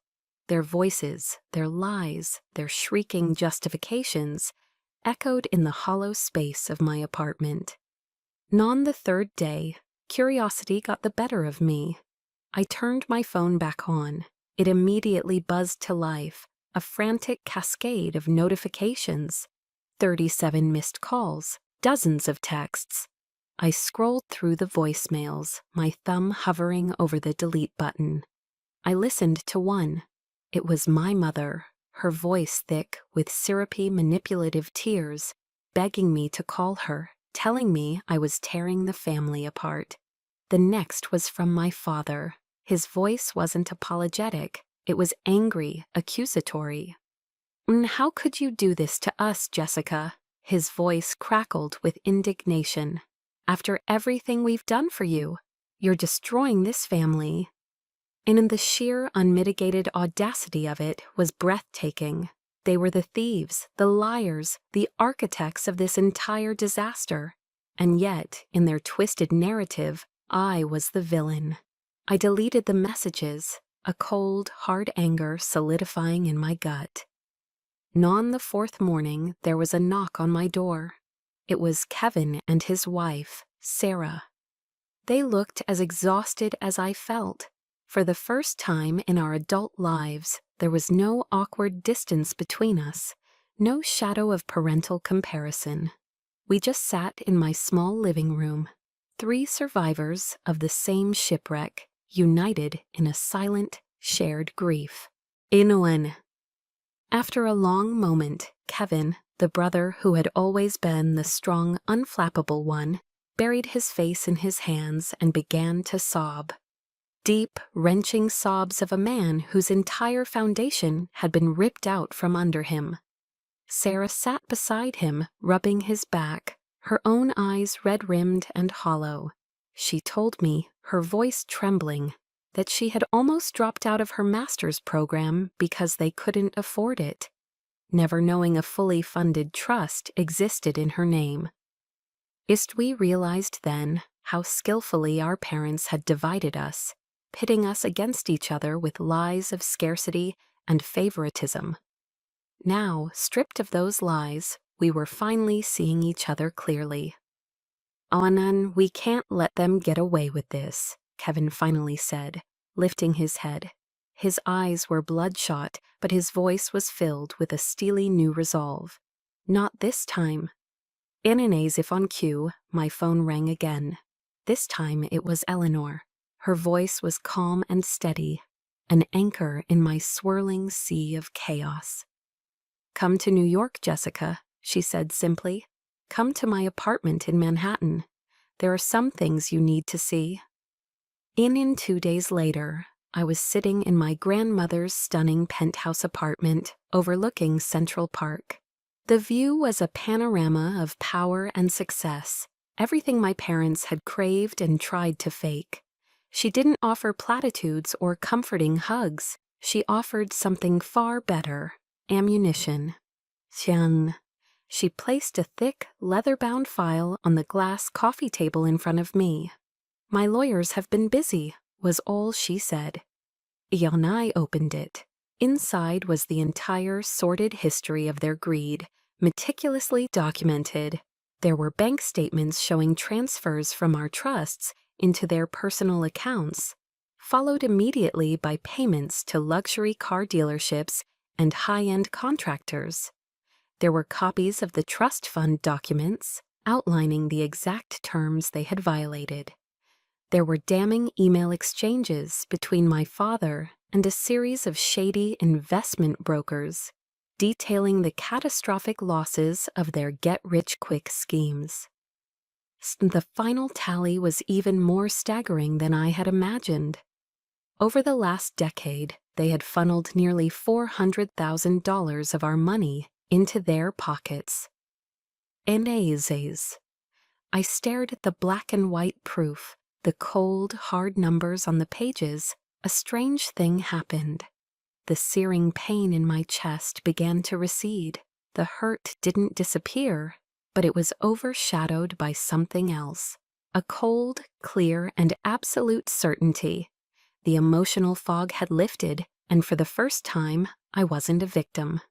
Their voices, their lies, their shrieking justifications echoed in the hollow space of my apartment. On the third day, curiosity got the better of me. I turned my phone back on. It immediately buzzed to life, a frantic cascade of notifications. 37 missed calls, dozens of texts. I scrolled through the voicemails, my thumb hovering over the delete button. I listened to one. It was my mother, her voice thick with syrupy, manipulative tears, begging me to call her, telling me I was tearing the family apart. The next was from my father. His voice wasn't apologetic. It was angry, accusatory. "How could you do this to us, Jessica?" His voice crackled with indignation. "After everything we've done for you, you're destroying this family." And the sheer, unmitigated audacity of it was breathtaking. They were the thieves, the liars, the architects of this entire disaster. And yet, in their twisted narrative, I was the villain. I deleted the messages, a cold, hard anger solidifying in my gut. On the 4th morning, there was a knock on my door. It was Kevin and his wife, Sarah. They looked as exhausted as I felt. For the first time in our adult lives, there was no awkward distance between us, no shadow of parental comparison. We just sat in my small living room, 3 survivors of the same shipwreck, united in a silent, shared grief. Inouan. After a long moment, Kevin, the brother who had always been the strong, unflappable one, buried his face in his hands and began to sob. Deep, wrenching sobs of a man whose entire foundation had been ripped out from under him. Sarah sat beside him, rubbing his back, her own eyes red-rimmed and hollow. She told me, her voice trembling, that she had almost dropped out of her master's program because they couldn't afford it, never knowing a fully funded trust existed in her name. We realized then how skillfully our parents had divided us, pitting us against each other with lies of scarcity and favoritism. Now, stripped of those lies, we were finally seeing each other clearly. "Anan, we can't let them get away with this," Kevin finally said, lifting his head. His eyes were bloodshot, but his voice was filled with a steely new resolve. "Not this time." In an as if on cue, my phone rang again. This time it was Eleanor. Her voice was calm and steady, an anchor in my swirling sea of chaos. "Come to New York, Jessica," she said simply. "Come to my apartment in Manhattan. There are some things you need to see." In 2 days later, I was sitting in my grandmother's stunning penthouse apartment overlooking Central Park. The view was a panorama of power and success, everything my parents had craved and tried to fake. She didn't offer platitudes or comforting hugs. She offered something far better: ammunition. Xian. She placed a thick, leather-bound file on the glass coffee table in front of me. "My lawyers have been busy," was all she said. I opened it. Inside was the entire sordid history of their greed, meticulously documented. There were bank statements showing transfers from our trusts into their personal accounts, followed immediately by payments to luxury car dealerships and high-end contractors. There were copies of the trust fund documents outlining the exact terms they had violated. There were damning email exchanges between my father and a series of shady investment brokers detailing the catastrophic losses of their get-rich-quick schemes. The final tally was even more staggering than I had imagined. Over the last decade, they had funneled nearly $400,000 of our money into their pockets. Enazes. I stared at the black and white proof, the cold, hard numbers on the pages. A strange thing happened. The searing pain in my chest began to recede. The hurt didn't disappear, but it was overshadowed by something else. A cold, clear, and absolute certainty. The emotional fog had lifted, and for the first time, I wasn't a victim.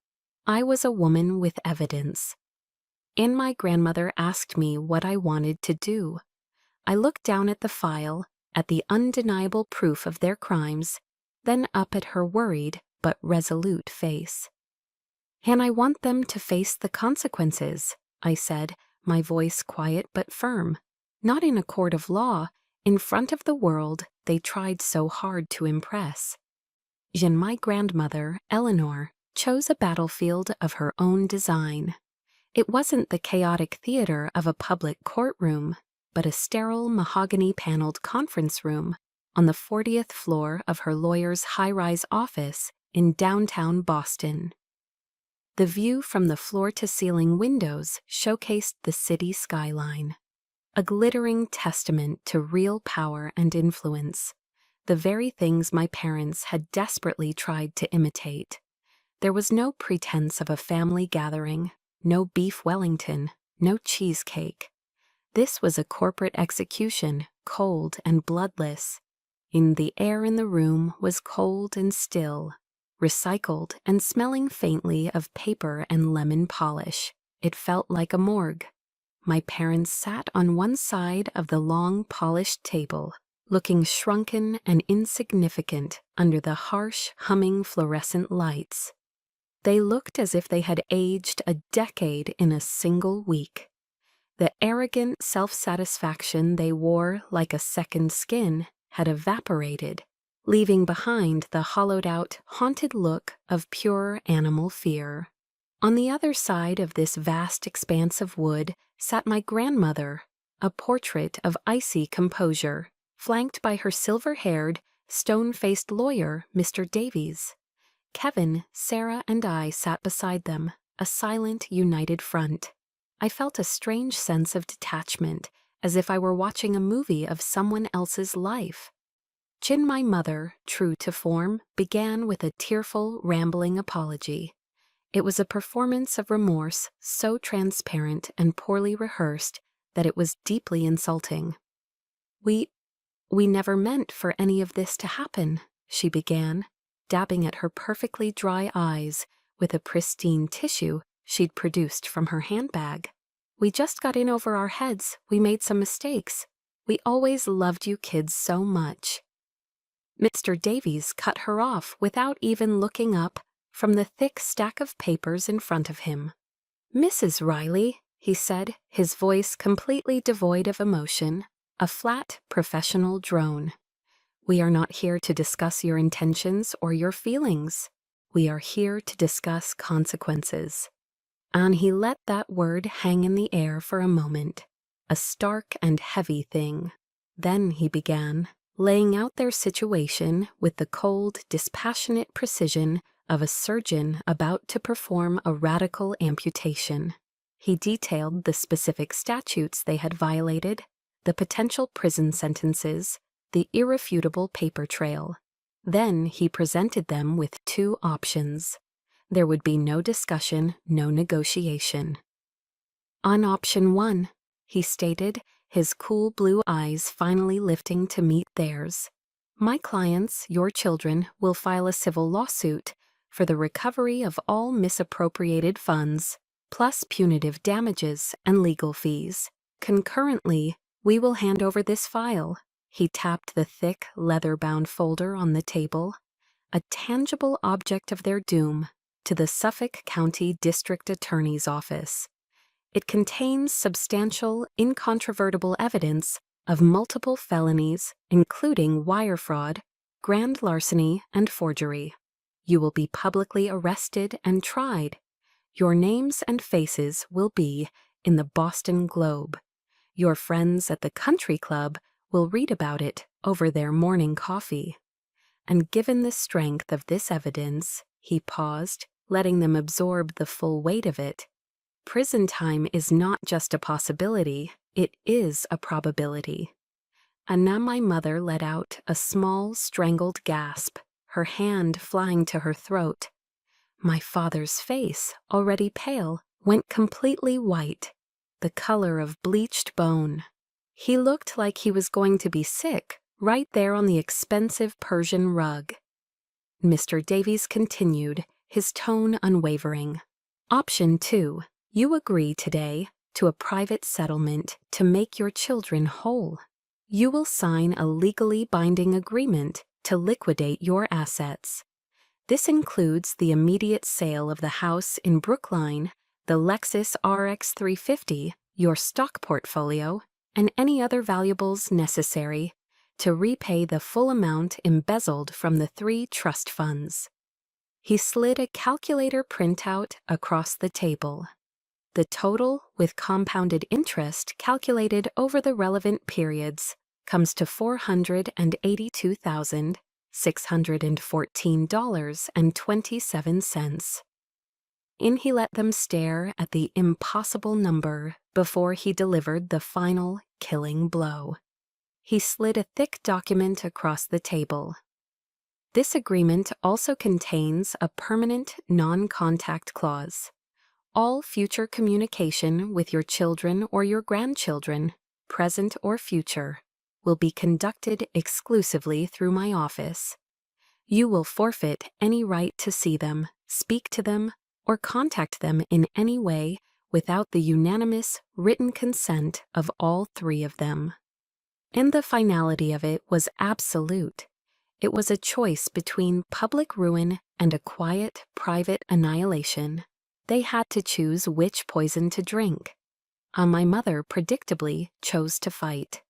I was a woman with evidence. My grandmother asked me what I wanted to do. I looked down at the file, at the undeniable proof of their crimes, then up at her worried but resolute face. "And I want them to face the consequences," I said, my voice quiet but firm. "Not in a court of law, in front of the world they tried so hard to impress." My grandmother, Eleanor, chose a battlefield of her own design. It wasn't the chaotic theater of a public courtroom, but a sterile mahogany-paneled conference room on the 40th floor of her lawyer's high-rise office in downtown Boston. The view from the floor-to-ceiling windows showcased the city skyline, a glittering testament to real power and influence, the very things my parents had desperately tried to imitate. There was no pretense of a family gathering, no beef Wellington, no cheesecake. This was a corporate execution, cold and bloodless. The air in the room was cold and still, recycled and smelling faintly of paper and lemon polish. It felt like a morgue. My parents sat on one side of the long, polished table, looking shrunken and insignificant under the harsh, humming fluorescent lights. They looked as if they had aged a decade in a single week. The arrogant self-satisfaction they wore like a second skin had evaporated, leaving behind the hollowed-out, haunted look of pure animal fear. On the other side of this vast expanse of wood sat my grandmother, a portrait of icy composure, flanked by her silver-haired, stone-faced lawyer, Mr. Davies. Kevin, Sarah, and I sat beside them, a silent, united front. I felt a strange sense of detachment, as if I were watching a movie of someone else's life. Chin, my mother, true to form, began with a tearful, rambling apology. It was a performance of remorse so transparent and poorly rehearsed that it was deeply insulting. We never meant for any of this to happen," she began, dabbing at her perfectly dry eyes with a pristine tissue she'd produced from her handbag. "We just got in over our heads. We made some mistakes. We always loved you kids so much." Mr. Davies cut her off without even looking up from the thick stack of papers in front of him. "Mrs. Riley," he said, his voice completely devoid of emotion, a flat, professional drone. "We are not here to discuss your intentions or your feelings. We are here to discuss consequences." And he let that word hang in the air for a moment, a stark and heavy thing. Then he began, laying out their situation with the cold, dispassionate precision of a surgeon about to perform a radical amputation. He detailed the specific statutes they had violated, the potential prison sentences, the irrefutable paper trail. Then he presented them with two options. There would be no discussion, no negotiation. "On option 1, he stated, his cool blue eyes finally lifting to meet theirs, "my clients, your children, will file a civil lawsuit for the recovery of all misappropriated funds, plus punitive damages and legal fees. Concurrently, we will hand over this file." He tapped the thick, leather-bound folder on the table, a tangible object of their doom, to the Suffolk County District Attorney's Office. It contains substantial, incontrovertible evidence of multiple felonies, including wire fraud, grand larceny, and forgery. You will be publicly arrested and tried. Your names and faces will be in the Boston Globe. Your friends at the country club will read about it over their morning coffee. And given the strength of this evidence, he paused, letting them absorb the full weight of it. Prison time is not just a possibility, it is a probability. And now my mother let out a small, strangled gasp, her hand flying to her throat. My father's face, already pale, went completely white, the color of bleached bone. He looked like he was going to be sick, right there on the expensive Persian rug. Mr. Davies continued, his tone unwavering. "Option 2. You agree today to a private settlement to make your children whole. You will sign a legally binding agreement to liquidate your assets. This includes the immediate sale of the house in Brookline, the Lexus RX 350, your stock portfolio, and any other valuables necessary to repay the full amount embezzled from the 3 trust funds." He slid a calculator printout across the table. The total, with compounded interest calculated over the relevant periods, comes to $482,614.27. In he let them stare at the impossible number before he delivered the final, killing blow. He slid a thick document across the table. This agreement also contains a permanent non-contact clause. All future communication with your children or your grandchildren, present or future, will be conducted exclusively through my office. You will forfeit any right to see them, speak to them, or contact them in any way without the unanimous written consent of all 3 of them. And the finality of it was absolute. It was a choice between public ruin and a quiet, private annihilation. They had to choose which poison to drink. My mother predictably chose to fight,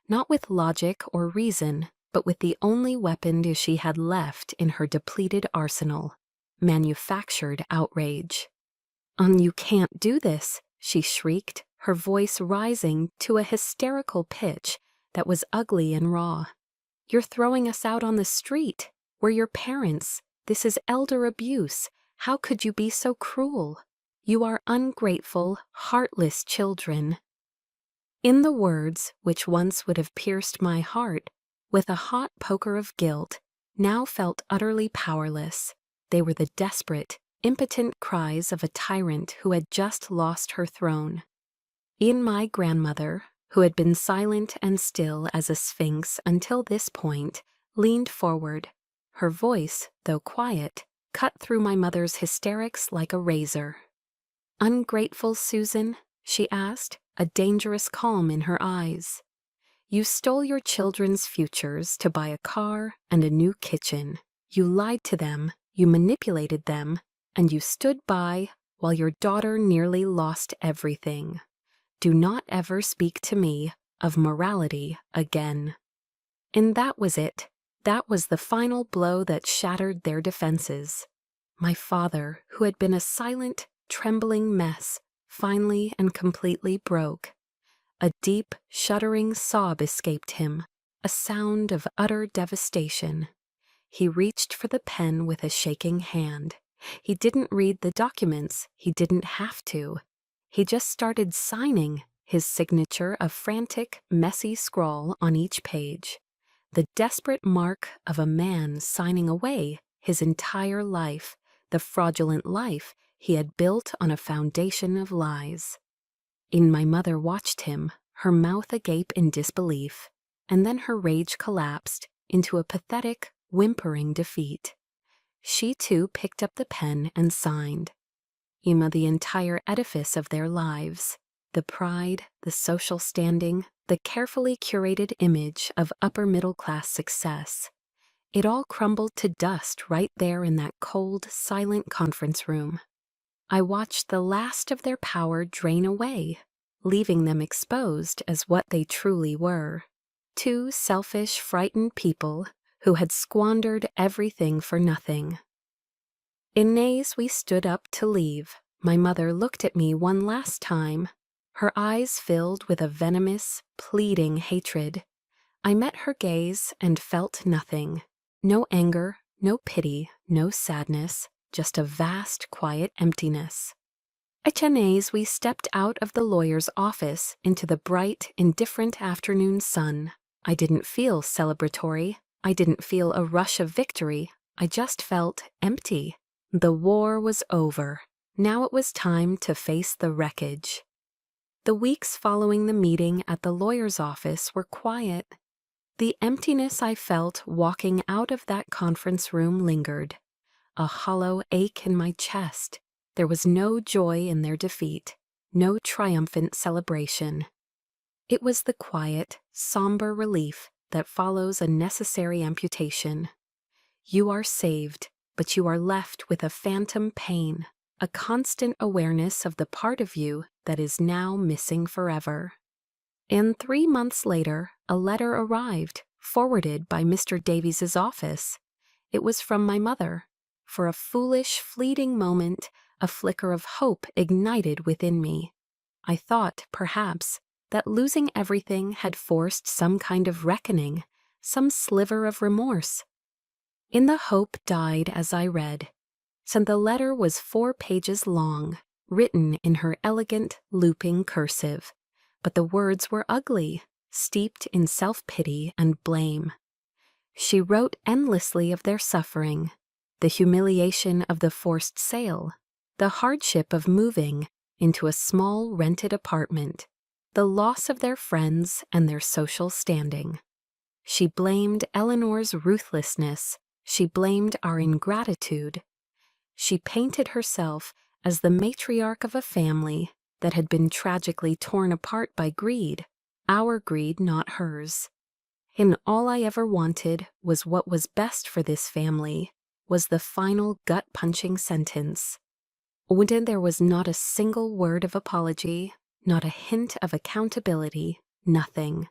not with logic or reason, but with the only weapon she had left in her depleted arsenal, manufactured outrage. You can't do this," she shrieked, her voice rising to a hysterical pitch that was ugly and raw. "You're throwing us out on the street. We're your parents. This is elder abuse. How could you be so cruel? You are ungrateful, heartless children." In the words which once would have pierced my heart, with a hot poker of guilt, now felt utterly powerless. They were the desperate, impotent cries of a tyrant who had just lost her throne. In my grandmother, who had been silent and still as a sphinx until this point, leaned forward. Her voice, though quiet, cut through my mother's hysterics like a razor. "Ungrateful Susan?" she asked, a dangerous calm in her eyes. "You stole your children's futures to buy a car and a new kitchen. You lied to them, you manipulated them, and you stood by while your daughter nearly lost everything. Do not ever speak to me of morality again." And that was it. That was the final blow that shattered their defenses. My father, who had been a silent, trembling mess, finally and completely broke. A deep, shuddering sob escaped him, a sound of utter devastation. He reached for the pen with a shaking hand. He didn't read the documents. He didn't have to. He just started signing, his signature a frantic, messy scrawl on each page. The desperate mark of a man signing away his entire life, the fraudulent life he had built on a foundation of lies. And my mother watched him, her mouth agape in disbelief, and then her rage collapsed into a pathetic, whimpering defeat. She too picked up the pen and signed. The entire edifice of their lives, the pride, the social standing, the carefully curated image of upper-middle-class success. It all crumbled to dust right there in that cold, silent conference room. I watched the last of their power drain away, leaving them exposed as what they truly were. Two selfish, frightened people who had squandered everything for nothing. As we stood up to leave, my mother looked at me one last time, her eyes filled with a venomous, pleading hatred. I met her gaze and felt nothing. No anger, no pity, no sadness, just a vast, quiet emptiness. As we stepped out of the lawyer's office into the bright, indifferent afternoon sun, I didn't feel celebratory. I didn't feel a rush of victory. I just felt empty. The war was over. Now it was time to face the wreckage. The weeks following the meeting at the lawyer's office were quiet. The emptiness I felt walking out of that conference room lingered. A hollow ache in my chest. There was no joy in their defeat, no triumphant celebration. It was the quiet, somber relief that follows a necessary amputation. You are saved, but you are left with a phantom pain, a constant awareness of the part of you that is now missing forever. And 3 months later, a letter arrived, forwarded by Mr. Davies's office. It was from my mother. For a foolish, fleeting moment, a flicker of hope ignited within me. I thought, perhaps, that losing everything had forced some kind of reckoning, some sliver of remorse. And the hope died as I read. So the letter was 4 pages long, written in her elegant, looping cursive. But the words were ugly, steeped in self-pity and blame. She wrote endlessly of their suffering, the humiliation of the forced sale, the hardship of moving into a small rented apartment, the loss of their friends and their social standing. She blamed Eleanor's ruthlessness. She blamed our ingratitude. She painted herself as the matriarch of a family that had been tragically torn apart by greed, our greed, not hers. And all I ever wanted was what was best for this family, was the final gut-punching sentence. When there was not a single word of apology, not a hint of accountability, nothing.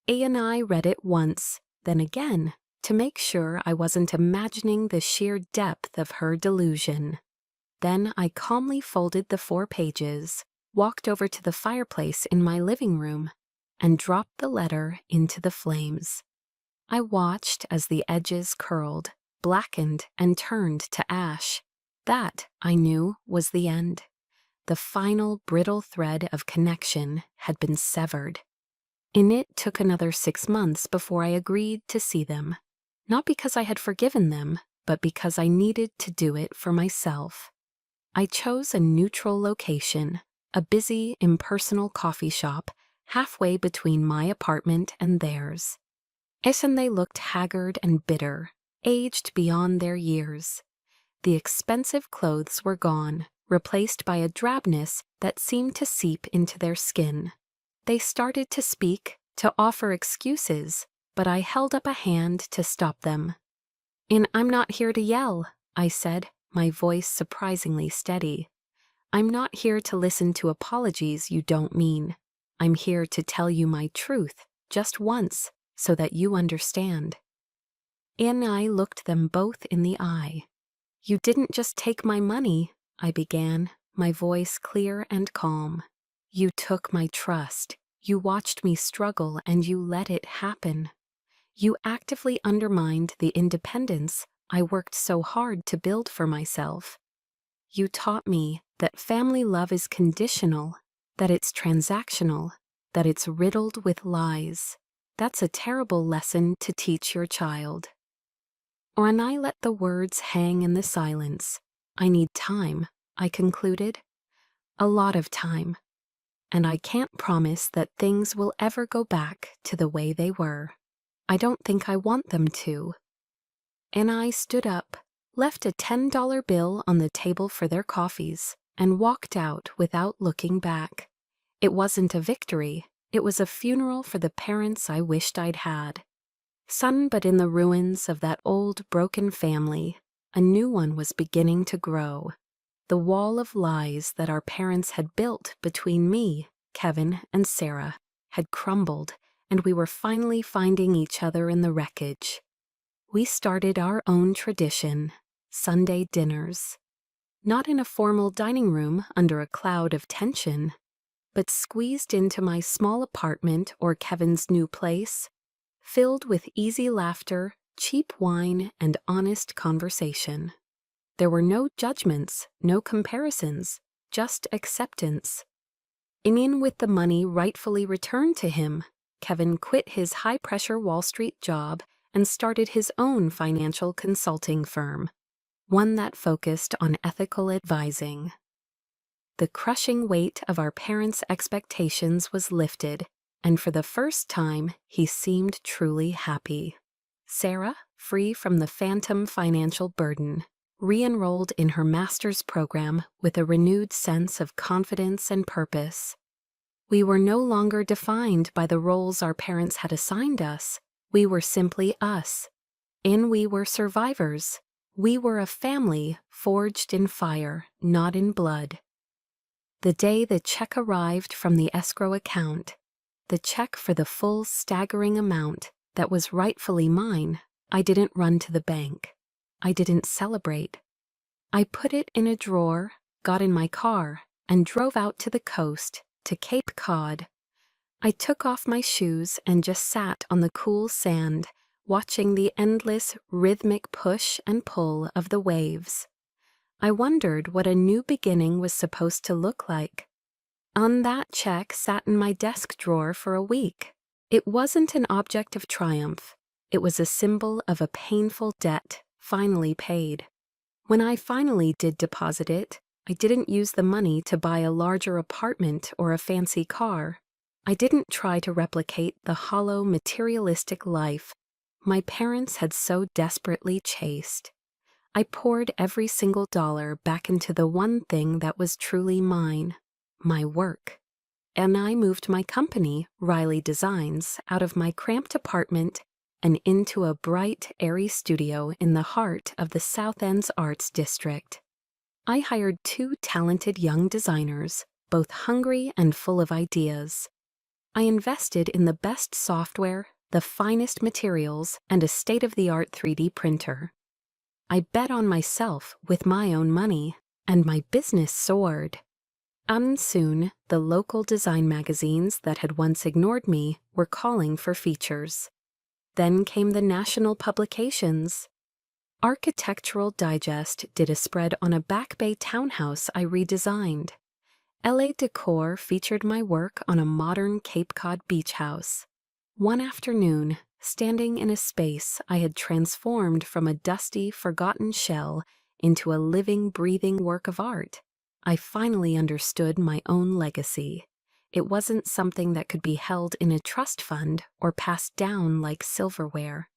A and I read it once, then again, to make sure I wasn't imagining the sheer depth of her delusion. Then I calmly folded the 4 pages, walked over to the fireplace in my living room, and dropped the letter into the flames. I watched as the edges curled, blackened, and turned to ash. That, I knew, was the end. The final brittle thread of connection had been severed. And it took another 6 months before I agreed to see them. Not because I had forgiven them, but because I needed to do it for myself. I chose a neutral location, a busy, impersonal coffee shop, halfway between my apartment and theirs. And they looked haggard and bitter, aged beyond their years. The expensive clothes were gone, replaced by a drabness that seemed to seep into their skin. They started to speak, to offer excuses, but I held up a hand to stop them. "And I'm not here to yell," I said, my voice surprisingly steady. "I'm not here to listen to apologies you don't mean. I'm here to tell you my truth, just once, so that you understand." And I looked them both in the eye. "You didn't just take my money," I began, my voice clear and calm. "You took my trust. You watched me struggle and you let it happen. You actively undermined the independence I worked so hard to build for myself. You taught me that family love is conditional, that it's transactional, that it's riddled with lies. That's a terrible lesson to teach your child." And I let the words hang in the silence. "I need time," I concluded. "A lot of time. And I can't promise that things will ever go back to the way they were. I don't think I want them to." And I stood up, left a $10 bill on the table for their coffees, and walked out without looking back. It wasn't a victory, it was a funeral for the parents I wished I'd had. But in the ruins of that old broken family, a new one was beginning to grow. The wall of lies that our parents had built between me, Kevin, and Sarah had crumbled, and we were finally finding each other in the wreckage. We started our own tradition, Sunday dinners. Not in a formal dining room under a cloud of tension, but squeezed into my small apartment or Kevin's new place, filled with easy laughter, cheap wine, and honest conversation. There were no judgments, no comparisons, just acceptance. And in with the money rightfully returned to him, Kevin quit his high-pressure Wall Street job and started his own financial consulting firm, one that focused on ethical advising. The crushing weight of our parents' expectations was lifted, and for the first time, he seemed truly happy. Sarah, free from the phantom financial burden, re-enrolled in her master's program with a renewed sense of confidence and purpose. We were no longer defined by the roles our parents had assigned us. We were simply us. And we were survivors. We were a family forged in fire, not in blood. The day the check arrived from the escrow account, the check for the full staggering amount that was rightfully mine, I didn't run to the bank. I didn't celebrate. I put it in a drawer, got in my car, and drove out to the coast, to Cape Cod. I took off my shoes and just sat on the cool sand, watching the endless, rhythmic push and pull of the waves. I wondered what a new beginning was supposed to look like. That check sat in my desk drawer for a week. It wasn't an object of triumph. It was a symbol of a painful debt, finally paid. When I finally did deposit it, I didn't use the money to buy a larger apartment or a fancy car. I didn't try to replicate the hollow, materialistic life my parents had so desperately chased. I poured every single dollar back into the one thing that was truly mine, my work. And I moved my company, Riley Designs, out of my cramped apartment and into a bright, airy studio in the heart of the South End's Arts District. I hired 2 talented young designers, both hungry and full of ideas. I invested in the best software, the finest materials, and a state-of-the-art 3D printer. I bet on myself with my own money, and my business soared. And soon, the local design magazines that had once ignored me were calling for features. Then came the national publications. Architectural Digest did a spread on a Back Bay townhouse I redesigned. LA decor featured my work on a modern Cape Cod beach house. One afternoon, standing in a space I had transformed from a dusty, forgotten shell into a living, breathing work of art, I finally understood my own legacy. It wasn't something that could be held in a trust fund or passed down like silverware.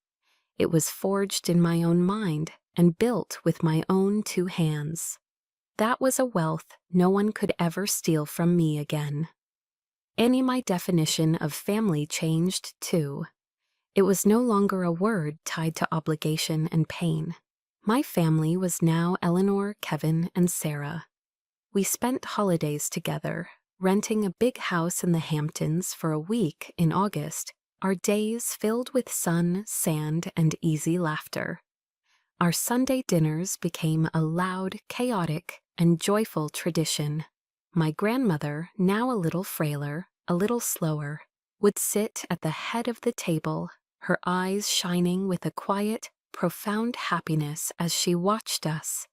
It was forged in my own mind and built with my own two hands. That was a wealth no one could ever steal from me again. My definition of family changed too. It was no longer a word tied to obligation and pain. My family was now Eleanor, Kevin, and Sarah. We spent holidays together, renting a big house in the Hamptons for a week in August, our days filled with sun, sand, and easy laughter. Our Sunday dinners became a loud, chaotic, and joyful tradition. My grandmother, now a little frailer, a little slower, would sit at the head of the table, her eyes shining with a quiet, profound happiness as she watched us.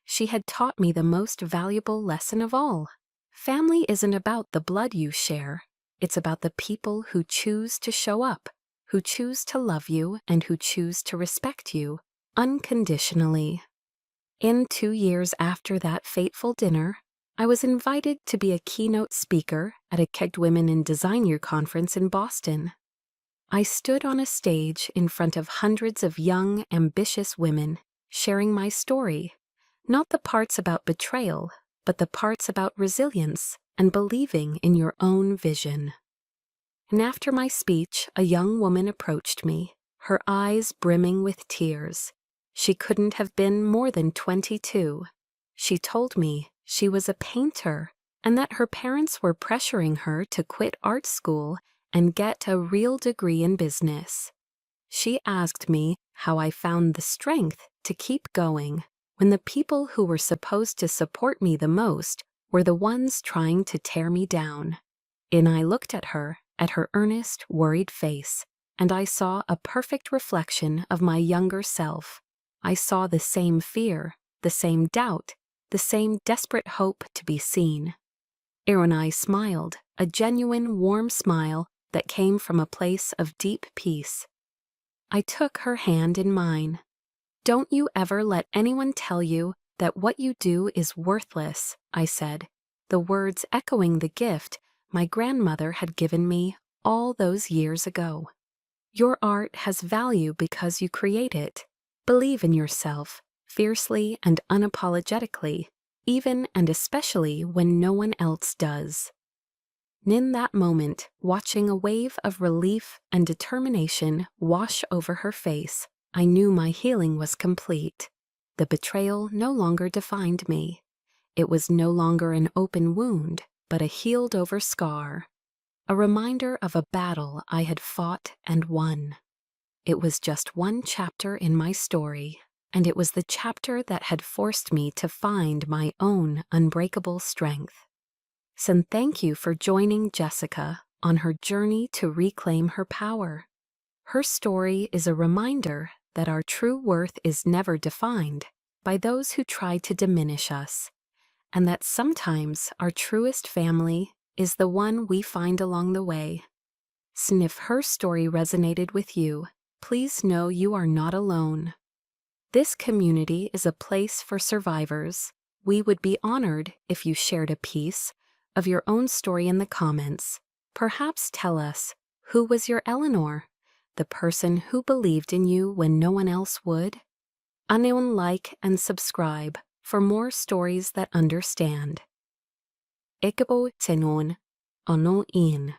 She had taught me the most valuable lesson of all. Family isn't about the blood you share. It's about the people who choose to show up, who choose to love you, and who choose to respect you unconditionally. 2 years after that fateful dinner, I was invited to be a keynote speaker at a Kegged Women in Design Year conference in Boston. I stood on a stage in front of hundreds of young, ambitious women, sharing my story, not the parts about betrayal, but the parts about resilience and believing in your own vision. And after my speech, a young woman approached me, her eyes brimming with tears. She couldn't have been more than 22. She told me she was a painter and that her parents were pressuring her to quit art school and get a real degree in business. She asked me how I found the strength to keep going when the people who were supposed to support me the most were the ones trying to tear me down. And I looked at her earnest, worried face, and I saw a perfect reflection of my younger self. I saw the same fear, the same doubt, the same desperate hope to be seen. And I smiled, a genuine, warm smile that came from a place of deep peace. I took her hand in mine. "Don't you ever let anyone tell you that what you do is worthless," I said, the words echoing the gift my grandmother had given me all those years ago. "Your art has value because you create it. Believe in yourself, fiercely and unapologetically, even and especially when no one else does." In that moment, watching a wave of relief and determination wash over her face, I knew my healing was complete. The betrayal no longer defined me. It was no longer an open wound, but a healed-over scar, a reminder of a battle I had fought and won. It was just one chapter in my story, and it was the chapter that had forced me to find my own unbreakable strength. So thank you for joining Jessica on her journey to reclaim her power. Her story is a reminder that our true worth is never defined by those who try to diminish us, and that sometimes our truest family is the one we find along the way. So if her story resonated with you, please know you are not alone. This community is a place for survivors. We would be honored if you shared a piece of your own story in the comments. Perhaps tell us, who was your Eleanor? The person who believed in you when no one else would? Like and subscribe for more stories that understand. Ikabo tenon, ano in.